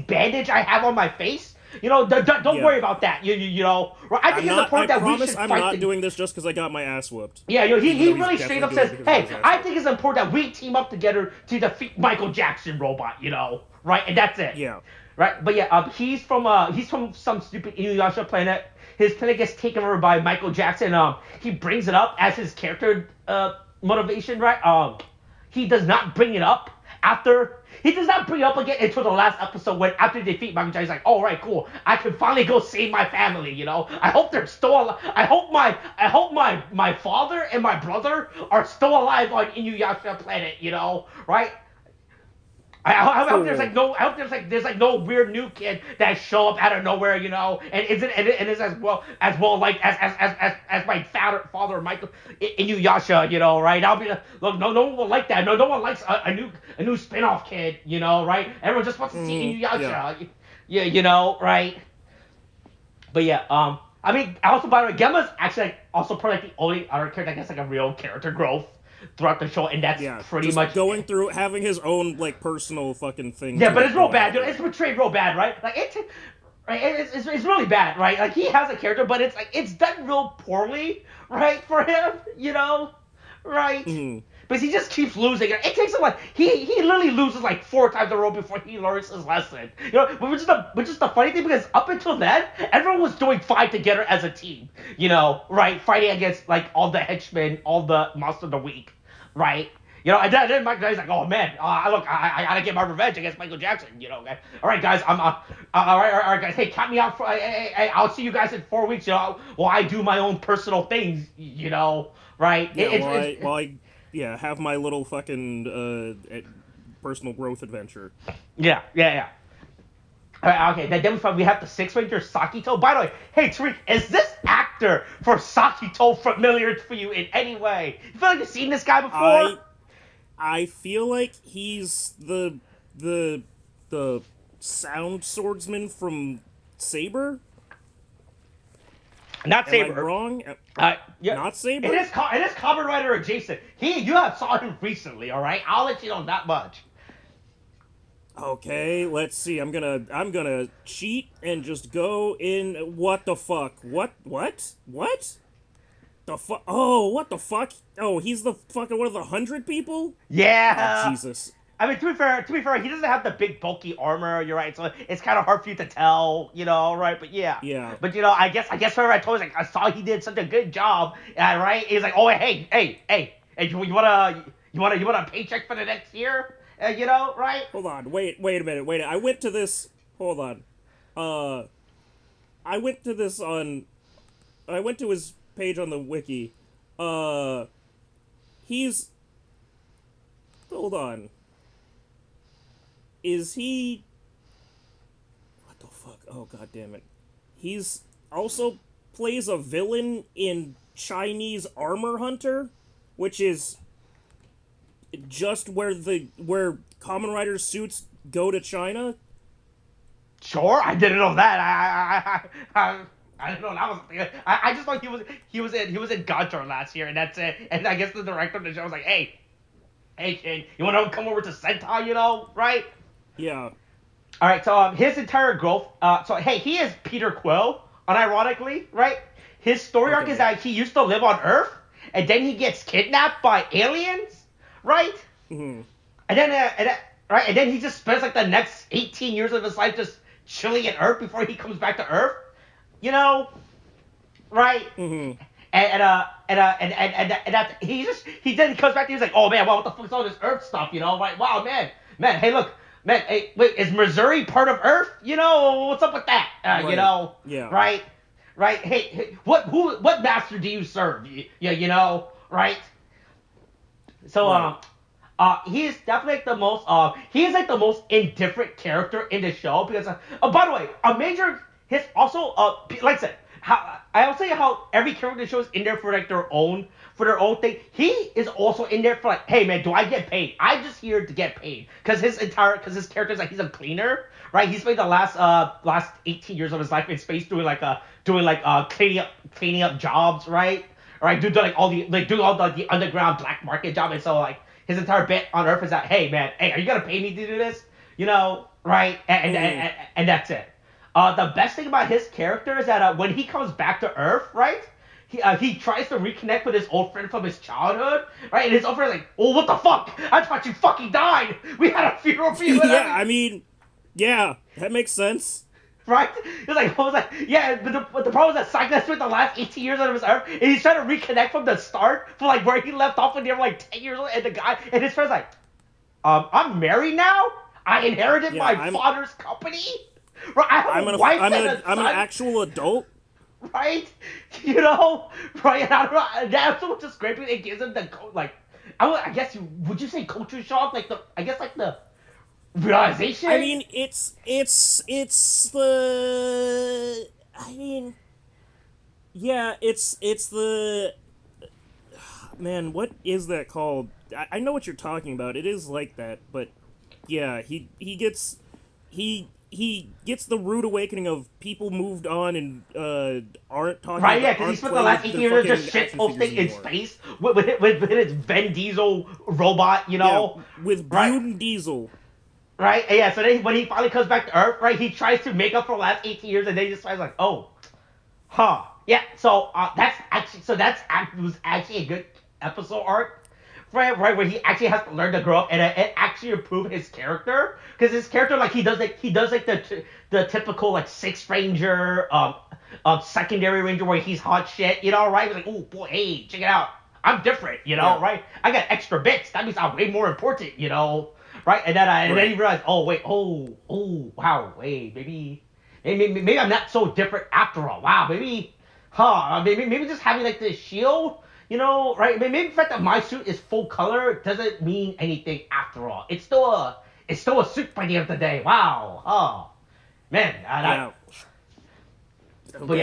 bandage I have on my face. You know, don't worry about that. You know, I think it's important that we should fight. I'm not doing this just because I got my ass whooped. Yeah, you know, he really straight up says, hey, I think it's important that we team up together to defeat Michael Jackson Robot, you know, right? And that's it. Yeah. Right? But yeah, he's from some stupid Inuyasha planet. His planet gets taken over by Michael Jackson. He brings it up as his character motivation, right? He does not bring it up again until the last episode when after they defeat Michael Jackson's like, all right, cool, I can finally go save my family, you know. I hope they're still alive. I hope my father and my brother are still alive on Inuyasha planet, you know, right? I hope there's no weird new kid that show up out of nowhere, you know, and is as well like as my father Michael Inuyasha, you know, right? I'll be look, no one will like that. No one likes a new spin-off kid, you know, right? Everyone just wants to see Inuyasha, yeah, you know, right? But yeah, I mean, also by the way, Genba's actually like, also probably like the only other character that gets like a real character growth throughout the show, and that's pretty just much going through having his own like personal fucking thing. Yeah, but it's real bad, dude. It's portrayed real bad, right? Like it's really bad, right? Like he has a character, but it's like it's done real poorly, right, for him, right? Mm-hmm. Because he just keeps losing. It takes him like he literally loses like 4 times in a row before he learns his lesson. Which is the funny thing because up until then, everyone was doing fine together as a team. Right? Fighting against like all the henchmen, all the monster of the week, right? And then Mike Guy's like, oh man, look, I gotta get my revenge against Michael Jackson. Okay? All right, guys, I'm all right, guys. Hey, count me out for. Hey, I'll see you guys in 4 weeks. While I do my own personal things. Right? Yeah, have my little fucking personal growth adventure. Yeah. Okay, then we have the Sixth Ranger Sakito. By the way, hey Tariq, is this actor for Sakito familiar for you in any way? You feel like you've seen this guy before? I feel like he's the sound swordsman from Saber. Not Saber. Am I wrong? Yeah. Not Saber? It is Kamen Rider adjacent. You have saw him recently, alright? I'll let you know that much. Okay, let's see. I'm gonna cheat and just go in. What the fuck? What? The fuck? Oh, what the fuck? Oh, he's the fucking one of the 100 people? Yeah. Oh, Jesus. I mean, to be fair, he doesn't have the big bulky armor. You're right, so it's kind of hard for you to tell, right? But yeah. Yeah. But I guess whoever I told, I saw he did such a good job, right? He's like, oh hey, you want a paycheck for the next year? Right? Hold on, wait a minute. I went to this. Hold on. I went to his page on the wiki. He's. Hold on. Is he... What the fuck? Oh, god damn it. He's also plays a villain in Chinese Armor Hunter, which is just where Kamen Rider suits go to China. Sure, I didn't know that. I didn't know that was a thing. I just thought he was in Gonchar last year, and that's it. And I guess the director of the show was like, hey kid, you want to come over to Sentai, right? Yeah. All right, so his entire growth. He is Peter Quill, unironically, right? His story arc is that he used to live on Earth, and then he gets kidnapped by aliens, right? Mm-hmm. And then he just spends like the next 18 years of his life just chilling at Earth before he comes back to Earth, right? Mm-hmm. And he then comes back and he's like, oh man, what the fuck's all this Earth stuff, right? Wow, man, hey, look, man, hey, wait, is Missouri part of Earth? What's up with that? Right. Yeah. Right? Hey, what master do you serve? Right? So, right. he is definitely like the most, he is like the most indifferent character in the show because, by the way, his also, like I said, I'll say how every character in the show is in there for like their own thing. He is also in there for like, hey man, do I get paid? I'm just here to get paid because his character is like he's a cleaner, right? He spent the last 18 years of his life in space doing cleaning up jobs, right? Right, doing all the underground black market job, and so like his entire bit on Earth is that, hey man, hey, are you gonna pay me to do this? Right? And that's it. The best thing about his character is that when he comes back to Earth, right, he tries to reconnect with his old friend from his childhood, right? And his old friend's like, oh, what the fuck? I thought you fucking died. We had a funeral for you. Yeah, I mean, yeah, that makes sense. Right? It's like, yeah, but the problem is that Sakito spent the last 18 years on his Earth, and he's trying to reconnect from the start, from like where he left off when they were like 10 years old, and his friend's like, I'm married now? I inherited my father's company? Right, I'm an actual adult, right? Right? And I don't know. That's so just great because it gives him the I guess would you say culture shock? Like the realization. I mean, it's the. I mean, yeah, it's the. Man, what is that called? I know what you're talking about. It is like that, but yeah, he he gets the rude awakening of people moved on and aren't talking. Right, yeah, because he spent the last 8 years just shitposting in space with his Vin Diesel robot, you know? Yeah, with Bune Diesel. Right, yeah, so then when he finally comes back to Earth, right, he tries to make up for the last 18 years, and then he just tries like, oh, huh. Yeah, so that was actually a good episode arc. Right, where he actually has to learn to grow up and actually improve his character, because his character he does the typical like Sixth Ranger, secondary ranger where he's hot shit, you know, right? He's like, oh boy, hey, check it out, I'm different, you know, right? I got extra bits. That means I'm way more important, you know, right? And then he realized, oh wait, oh wow, wait, maybe I'm not so different after all. Wow, maybe just having like this shield. You know, right? Maybe the fact that my suit is full color doesn't mean anything after all. It's still a suit by the end of the day. Wow. Oh, man. Okay. But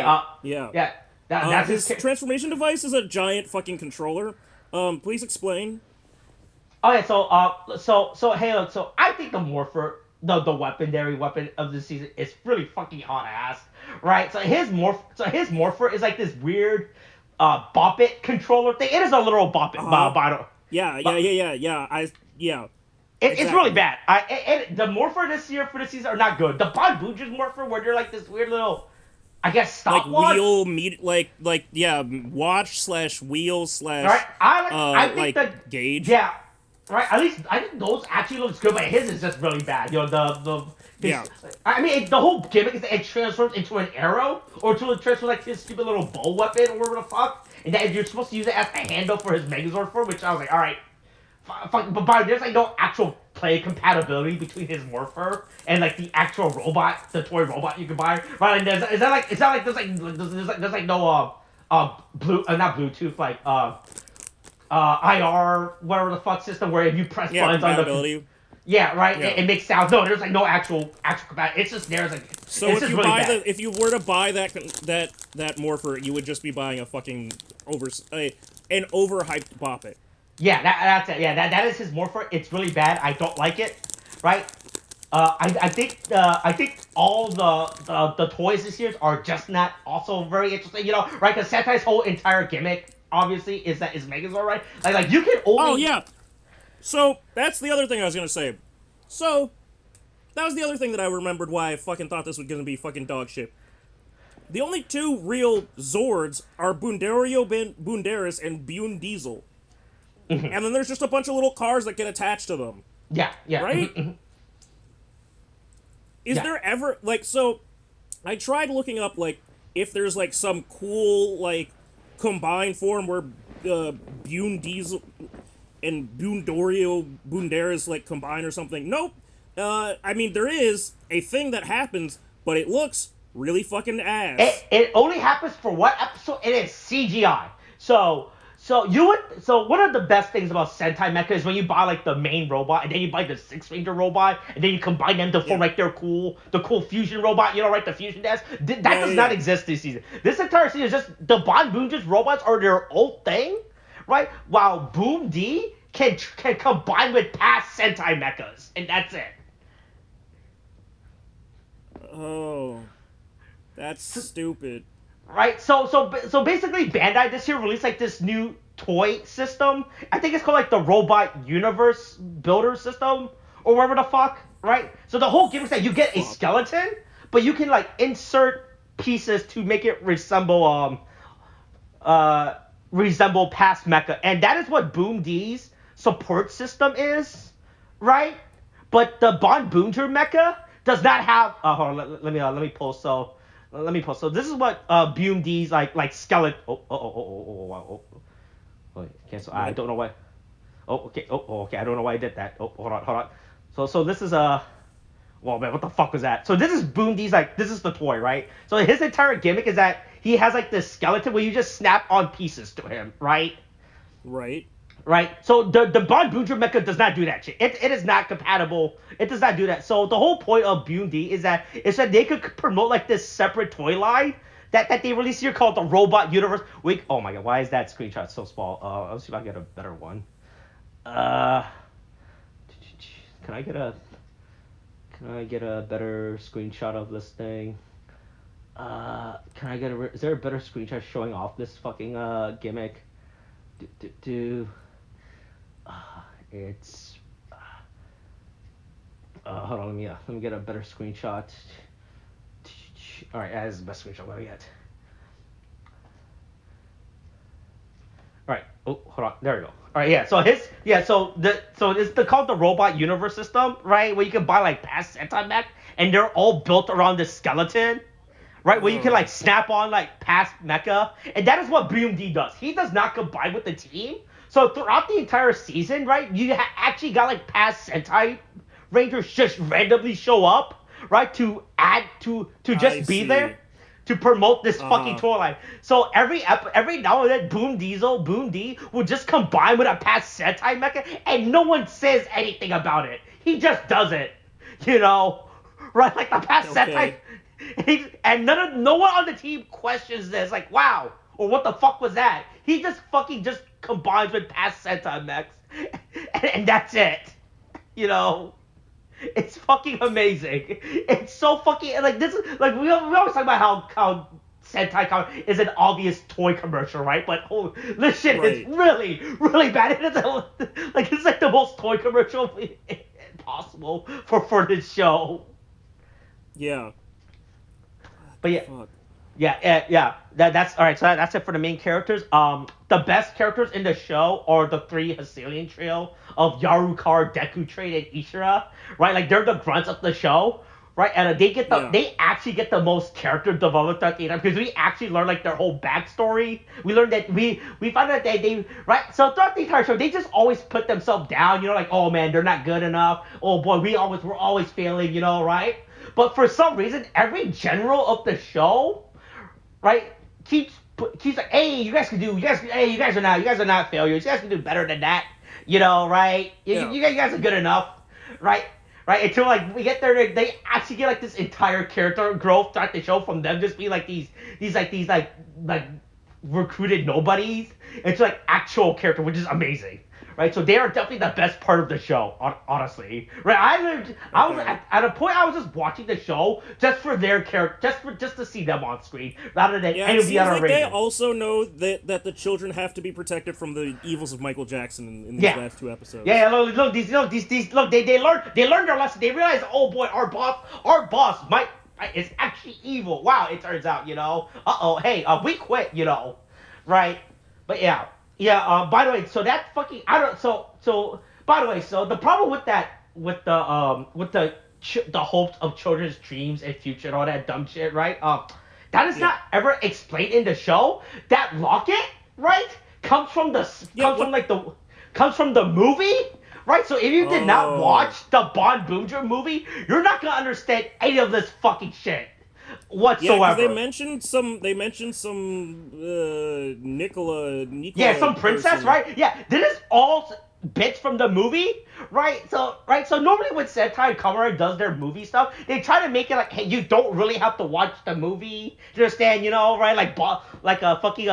that's his transformation device is a giant fucking controller. Please explain. Okay, so hey, look, so I think the Morpher, the weaponry weapon of the season is really fucking hot ass, right? So his Morpher is like this weird. Bop It controller thing. It is a literal Bop It bottle. Yeah. It's really bad. The Morpher this year for this season are not good. The Boonboomger Morpher, where they're like this weird little, I guess, stopwatch. Watch / wheel / right. I think the gauge. Yeah, right. At least I think those actually looks good, but his is just really bad. You know I mean, the whole gimmick is that it transforms into an arrow, or to transfer like his stupid little bow weapon, or whatever the fuck. And that you're supposed to use it as a handle for his Megazord for, which I was like, alright. But there's like no actual play compatibility between his Morpher and like the actual robot, the toy robot you can buy. Right? And there's no not Bluetooth, like IR, whatever the fuck system, where if you press buttons on the. Yeah, right. Yeah. It makes sounds. No, there's like no actual it's just there's like. So if you were to buy that Morpher, you would just be buying a fucking an overhyped Bop It. Yeah, that's it. Yeah, that is his Morpher. It's really bad. I don't like it. Right. I think all the toys this year are just not also very interesting. You know, right? Because Sentai's whole entire gimmick obviously is Megazord, right? Like you can only. Oh yeah. So, that's the other thing I was going to say. So, that was the other thing that I remembered why I fucking thought this was going to be fucking dog shit. The only two real Zords are Bundario Bunderis and Bune Diesel. Mm-hmm. And then there's just a bunch of little cars that get attached to them. Yeah. Right? Mm-hmm. Is there ever, so, I tried looking up, if there's, some cool, combined form where Bune Diesel and Bundaris combine or something. Nope. I mean, there is a thing that happens, but it looks really fucking ass. It only happens for what episode? It is CGI. So one of the best things about Sentai Mecha is when you buy the main robot and then you buy the Sixth Ranger robot and then you combine them to form the cool fusion robot, you know, right? The fusion desk. That does not exist this season. This entire season is just the Boonboomger's robots are their own thing. Right? While Boom D can combine with past Sentai mechas, and that's it. Oh, that's stupid. Right? So basically, Bandai this year released this new toy system. I think it's called the Robot Universe Builder System or whatever the fuck. Right? So the whole gimmick is that you get a skeleton, but you can insert pieces to make it resemble past mecha, and that is what Boom D's support system is, right? But the Boonboomger mecha does not have. Hold on, let me post. So this is what Boom D's like skeleton. Oh. Wait, cancel. I don't know why. Okay. Okay. I don't know why I did that. Oh, hold on. So this is Well, man, what the fuck was that? So this is Boom D's this is the toy, right? So his entire gimmick is that he has this skeleton where you just snap on pieces to him, right? Right. So the Boonboomger mecha does not do that shit. It is not compatible. It does not do that. So the whole point of Boom D is that they could promote this separate toy line that they released here called the Robot Universe. Wait, oh my god, why is that screenshot so small? Let's see if I can get a better one. Can I get a? Can I get a better screenshot of this thing? Can I get is there a better screenshot showing off this fucking gimmick? It's hold on, let me get a better screenshot. All right, that is the best screenshot I'm gonna get. All right. Oh, hold on. There we go. All right. Yeah. So it's called the Robot Universe system, right? Where you can buy like past Sentai mech, and they're all built around this skeleton, right? Where you can like snap on like past mecha, and that is what Boom D does. He does not combine with the team. So throughout the entire season, right, you actually got like past Sentai Rangers just randomly show up, right, to add to just be there to promote this fucking toy line. So every now and then, Boom D will just combine with a past Sentai mecha, and no one says anything about it. He just does it, you know, right? Like the past Sentai, and no one on the team questions this, like, wow, or what the fuck was that? He just fucking just combines with past Sentai mechs, and that's it, you know. It's fucking amazing. It's so fucking like this is like we always talk about how Sentai Kamen is an obvious toy commercial, right? But this shit is really really bad. It's like the most toy commercial possible for this show. Yeah. But yeah. Fuck. Yeah. That's all right. So that's it for the main characters. The best characters in the show are the three Hasidian trio of Yarukar, Deku Trade, and Ishira. Right, like they're the grunts of the show. Right, and they actually get the most character development at the end because we actually learn like their whole backstory. We learned that we found out that they right. So throughout the entire show, they just always put themselves down. You know, like oh man, they're not good enough. Oh boy, we're always failing. You know, right? But for some reason, every general of the show, right, keeps like, hey, you guys are not failures. You guys can do better than that. You know, right? You guys are good enough, right? Right? Until like we get there, they actually get like this entire character growth throughout the show from them just being like these recruited nobodies into like actual character, which is amazing. Right, so they are definitely the best part of the show, honestly. Right, I was at a point I was just watching the show just for their character, just to see them on screen, rather than any of the other Rangers. They also know that the children have to be protected from the evils of Michael Jackson in these last two episodes. Yeah, look, they learned their lesson. They realized, oh boy, our boss is actually evil. Wow, it turns out, you know. Hey, we quit, you know, right? But yeah. Yeah. By the way, so that fucking by the way, so the problem with that, with the hopes of children's dreams and future and all that dumb shit, right? That is not ever explained in the show. That locket, right, comes from the movie, right? So if you did not watch the Boonboomger movie, you're not gonna understand any of this fucking shit whatsoever. Yeah, they mentioned some Nicola. Yeah, some princess, person. Right? Yeah, this is all bits from the movie, right? So normally when Sentai Kamen does their movie stuff, they try to make it like, hey, you don't really have to watch the movie to understand, you know, right? Like Fauci,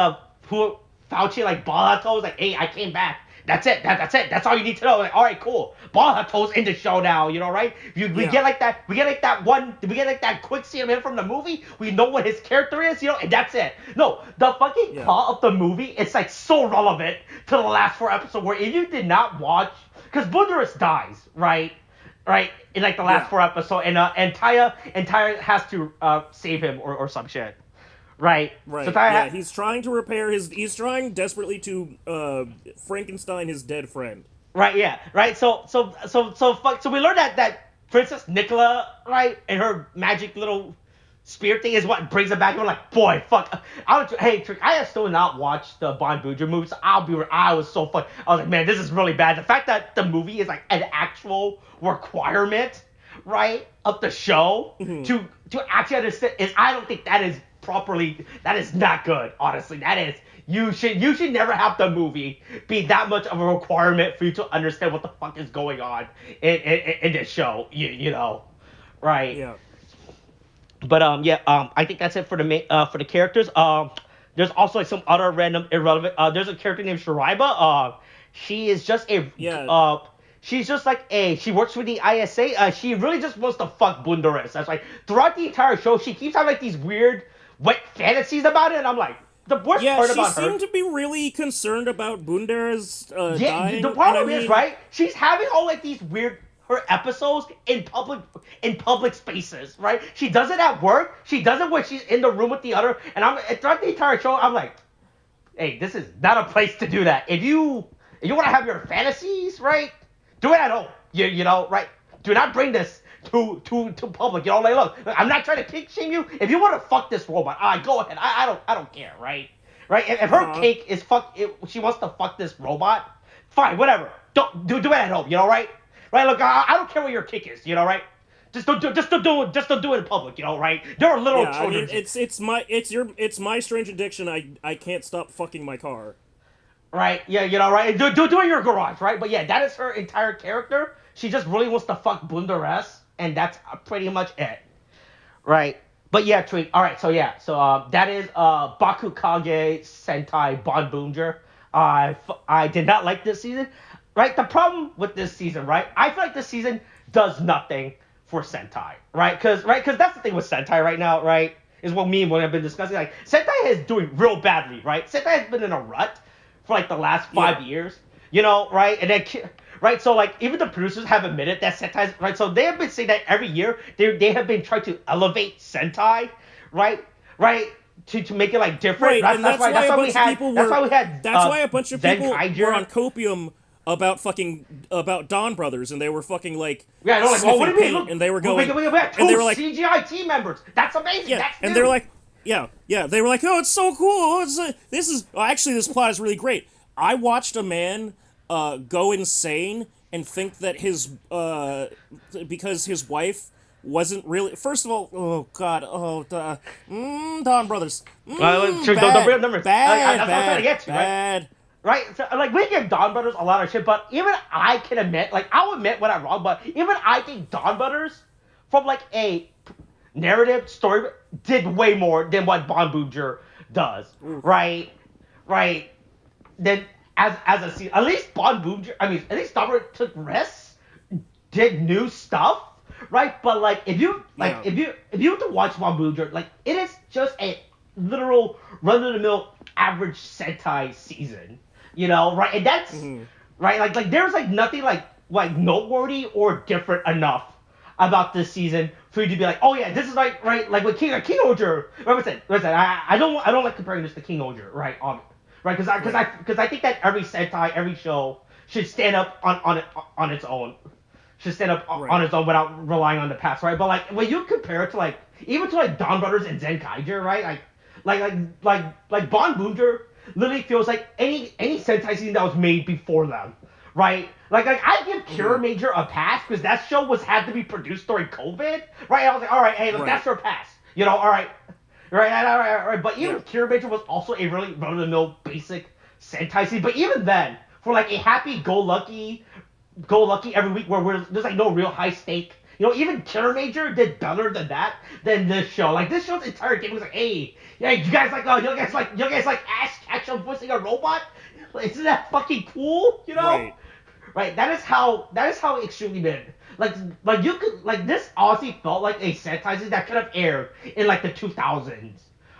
like Balato's like, hey, I came back. That's it. That's it. That's all you need to know. Like, all right, cool. Balato's in the show now. You know, right? We get like that. We get like that quick scene of him from the movie. We know what his character is. You know, and that's it. No, the fucking plot of the movie is like so relevant to the last 4 episodes. Where if you did not watch, because Bunderis dies, right, in like the last 4 episodes, and Taiya has to save him or some shit. Right. So he's trying to repair he's trying desperately to Frankenstein his dead friend. Right. Yeah. Right. So we learned that Princess Nicola, right, and her magic little spear thing is what brings it back. We're like, boy, fuck. Trick, I have still not watched the Boonboomger movies. I was so fun. I was like, man, this is really bad. The fact that the movie is like an actual requirement, right, of the show to actually understand is, I don't think that is properly, that is not good, honestly. That is, you should never have the movie be that much of a requirement for you to understand what the fuck is going on in this show, you know, right? Yeah. But I think that's it for the characters. There's also like some other random irrelevant. There's a character named Shiraiba. She is just a she's just like, she works with the ISA. She really just wants to fuck Bunderes. That's like throughout the entire show, she keeps having like these weird, wet fantasies about it, and I'm like, the worst part about her. Yeah, she seemed to be really concerned about Bunderes dying. The problem is, right? She's having all like these weird her episodes in public spaces, right? She does it at work. She does it when she's in the room with the other. And throughout the entire show, I'm like, hey, this is not a place to do that. If you want to have your fantasies, right? Do it at home. You know, right? Do not bring this to public. You know, like, look, I'm not trying to kink shame you. If you want to fuck this robot, go ahead. I don't care, right? Right? If her kink is she wants to fuck this robot, fine, whatever. Don't do it at home. You know, right? Right? Look, I don't care what your kick is. You know, right? Just don't do it in public. You know, right? There are little children. I mean, it's my strange addiction. I can't stop fucking my car. Right? Yeah, you know, right? Do it in your garage, right? But yeah, that is her entire character. She just really wants to fuck Bunderes, and that's pretty much it. Right? But yeah, Tariq. All right, so that is Bakuage Sentai Boonboomger. I did not like this season. Right? The problem with this season, right? I feel like this season does nothing for Sentai, right? Because that's the thing with Sentai right now, right? Is what me and William have been discussing. Like, Sentai is doing real badly, right? Sentai has been in a rut for like the last 5 years, you know, right? And then, right? So like, even the producers have admitted that Sentai, right? So they have been saying that every year they have been trying to elevate Sentai, right? To make it like different. Right, that's why a bunch of people were on copium about Dawn Brothers, and they were fucking like like, well, what do you mean? Look, and they were going, we have two CGI team members. That's amazing. Yeah, that's and new. they're like, they were like, oh, it's so cool. Actually, this plot is really great. I watched a man go insane and think that because his wife wasn't really. First of all, oh god, Dawn Brothers, bad. Right, so, like, we give Dawn Brothers a lot of shit, but even I can admit, like, I'll admit when I'm wrong, but even I think Dawn Brothers, from, like, a narrative story, did way more than what Boonboomger does, right? Then, as a season, at least Dawn Brothers took risks, did new stuff, right? But, like, if you were to watch Boonboomger, like, it is just a literal run-of-the-mill average Sentai season. You know, right? And that's right. Like there's like nothing like noteworthy or different enough about this season for you to be like, oh yeah, this is right. Like with King Oger. Listen. I don't like comparing this to King Oger, right? Because I think that every Sentai, every show should stand up on its own. Should stand up on its own without relying on the past, right? But like when you compare it to like even to like Dawn Brothers and Zenkaiger, right? Like Boonboomger literally feels like any Sentai season that was made before them, right? Like I give Kira Major a pass because that show had to be produced during COVID, right? I was like, all right, hey, look, that's your pass, you know, all right. But even Kira Major was also a really run-of-the-mill basic Sentai season. But even then, for like a happy-go-lucky every week where there's like no real high stake. You know, even Killer Major did better than this show. Like this show's entire game was like, hey, yeah, you guys like Ash Ketchum voicing a robot? Like, isn't that fucking cool? You know? Right. That is how extremely big. Like you could this honestly felt like a Sentai series that could have aired in like the 2000s,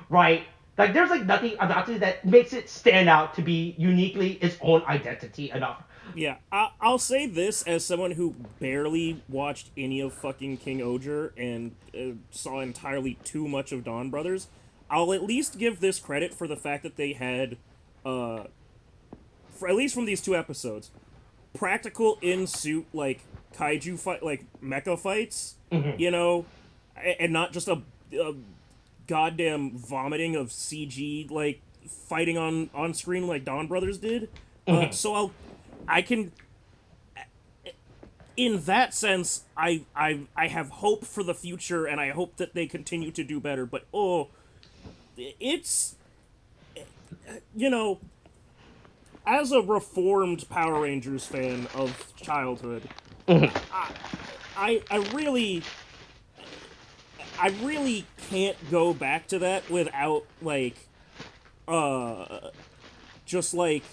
right? Like there's like nothing about it that makes it stand out to be uniquely its own identity enough. Yeah, I'll say this as someone who barely watched any of fucking King Oger and saw entirely too much of Dawn Brothers. I'll at least give this credit for the fact that they had, for at least from these two episodes, practical in-suit, like, kaiju fight, like, mecha fights, you know, and not just a goddamn vomiting of CG, like, fighting on screen like Dawn Brothers did. So I can, in that sense, I have hope for the future, and I hope that they continue to do better. But it's, you know, as a reformed Power Rangers fan of childhood, I really can't go back to that without like, just like.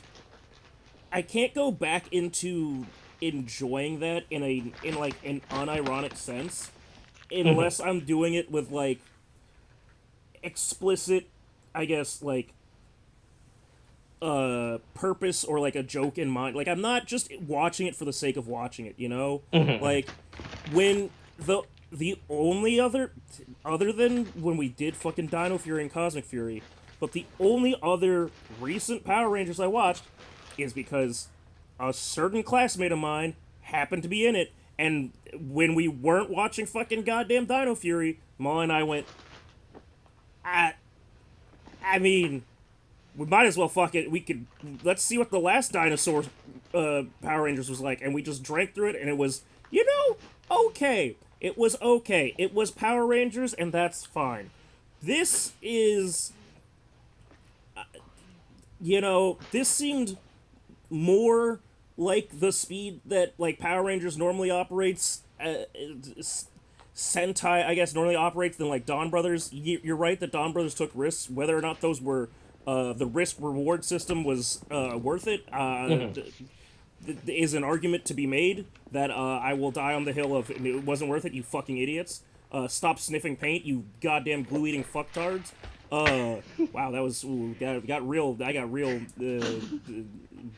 I can't go back into enjoying that in like an unironic sense, unless I'm doing it with like explicit, I guess, like purpose or like a joke in mind. Like I'm not just watching it for the sake of watching it, you know? Like when the only other than when we did fucking Dino Fury and Cosmic Fury, but the only other recent Power Rangers I watched is because a certain classmate of mine happened to be in it, and when we weren't watching fucking goddamn Dino Fury, Molly and I went, I mean, we might as well fuck it. Let's see what the last dinosaur Power Rangers was like, and we just drank through it, and it was, okay. It was okay. It was Power Rangers, and that's fine. This is, this seemed more like the speed that like Power Rangers normally operates. Sentai, I guess, normally operates than like Dawn Brothers. You're right that Dawn Brothers took risks. Whether or not those were the risk reward system was worth it is an argument to be made that I will die on the hill of it wasn't worth it. You fucking idiots! Stop sniffing paint, you goddamn glue eating fucktards. Wow, that was got real. I got real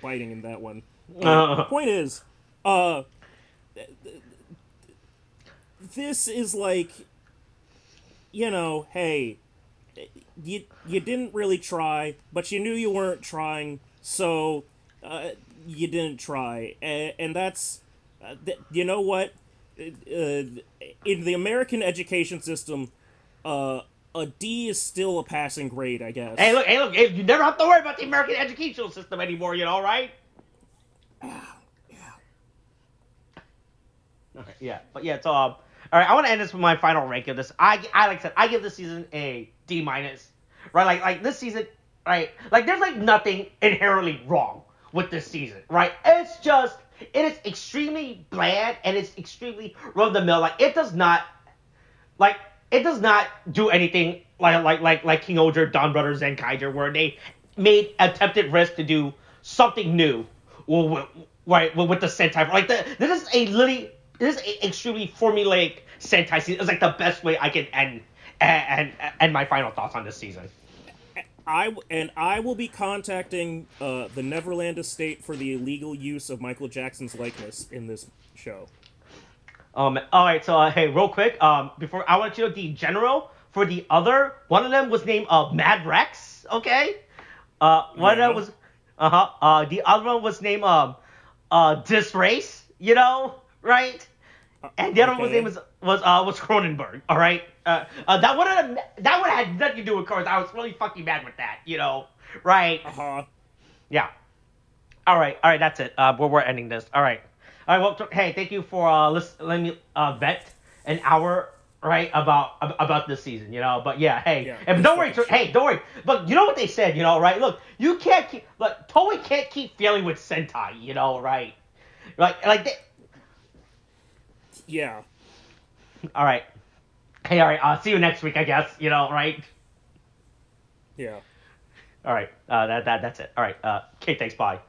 biting in that one. The point is, this is like, hey, you didn't really try, but you knew you weren't trying, so you didn't try, and that's, you know what? In the American education system, a D is still a passing grade, I guess. Hey, look, you never have to worry about the American educational system anymore, right? Okay, yeah, but yeah, so all right, I want to end this with my final rank of this. I like I said, I give this season a D-, right? Like this season, right? Like there's like nothing inherently wrong with this season, right? It is extremely bland and it's extremely run of the mill. Like it does not do anything like King Oger, Dawn Brothers, and Kaiser, where they made attempted risk to do something new, with the Sentai. Like this is a extremely formulaic Sentai season. It's like the best way I can end my final thoughts on this season. I will be contacting the Neverland estate for the illegal use of Michael Jackson's likeness in this show. All right, so hey, real quick, before I want you to know the general for the other one of them was named Mad Rex. Okay, one of them was the other one was named Disrace. Right? And the other one was name was Cronenberg. All right. That one had nothing to do with cars. I was really fucking mad with that. Right? Yeah. All right. That's it. We're ending this. All right. Well, hey, thank you for letting me vent an hour, right, about this season. But yeah, hey, yeah, and don't worry. Don't worry. But you know what they said, right? Look, you can't keep. Look, Toei can't keep failing with Sentai. Right? Like they. Yeah. All right. Hey, all right. I'll see you next week, I guess. Right? Yeah. All right. That's it. All right. Okay. Thanks. Bye.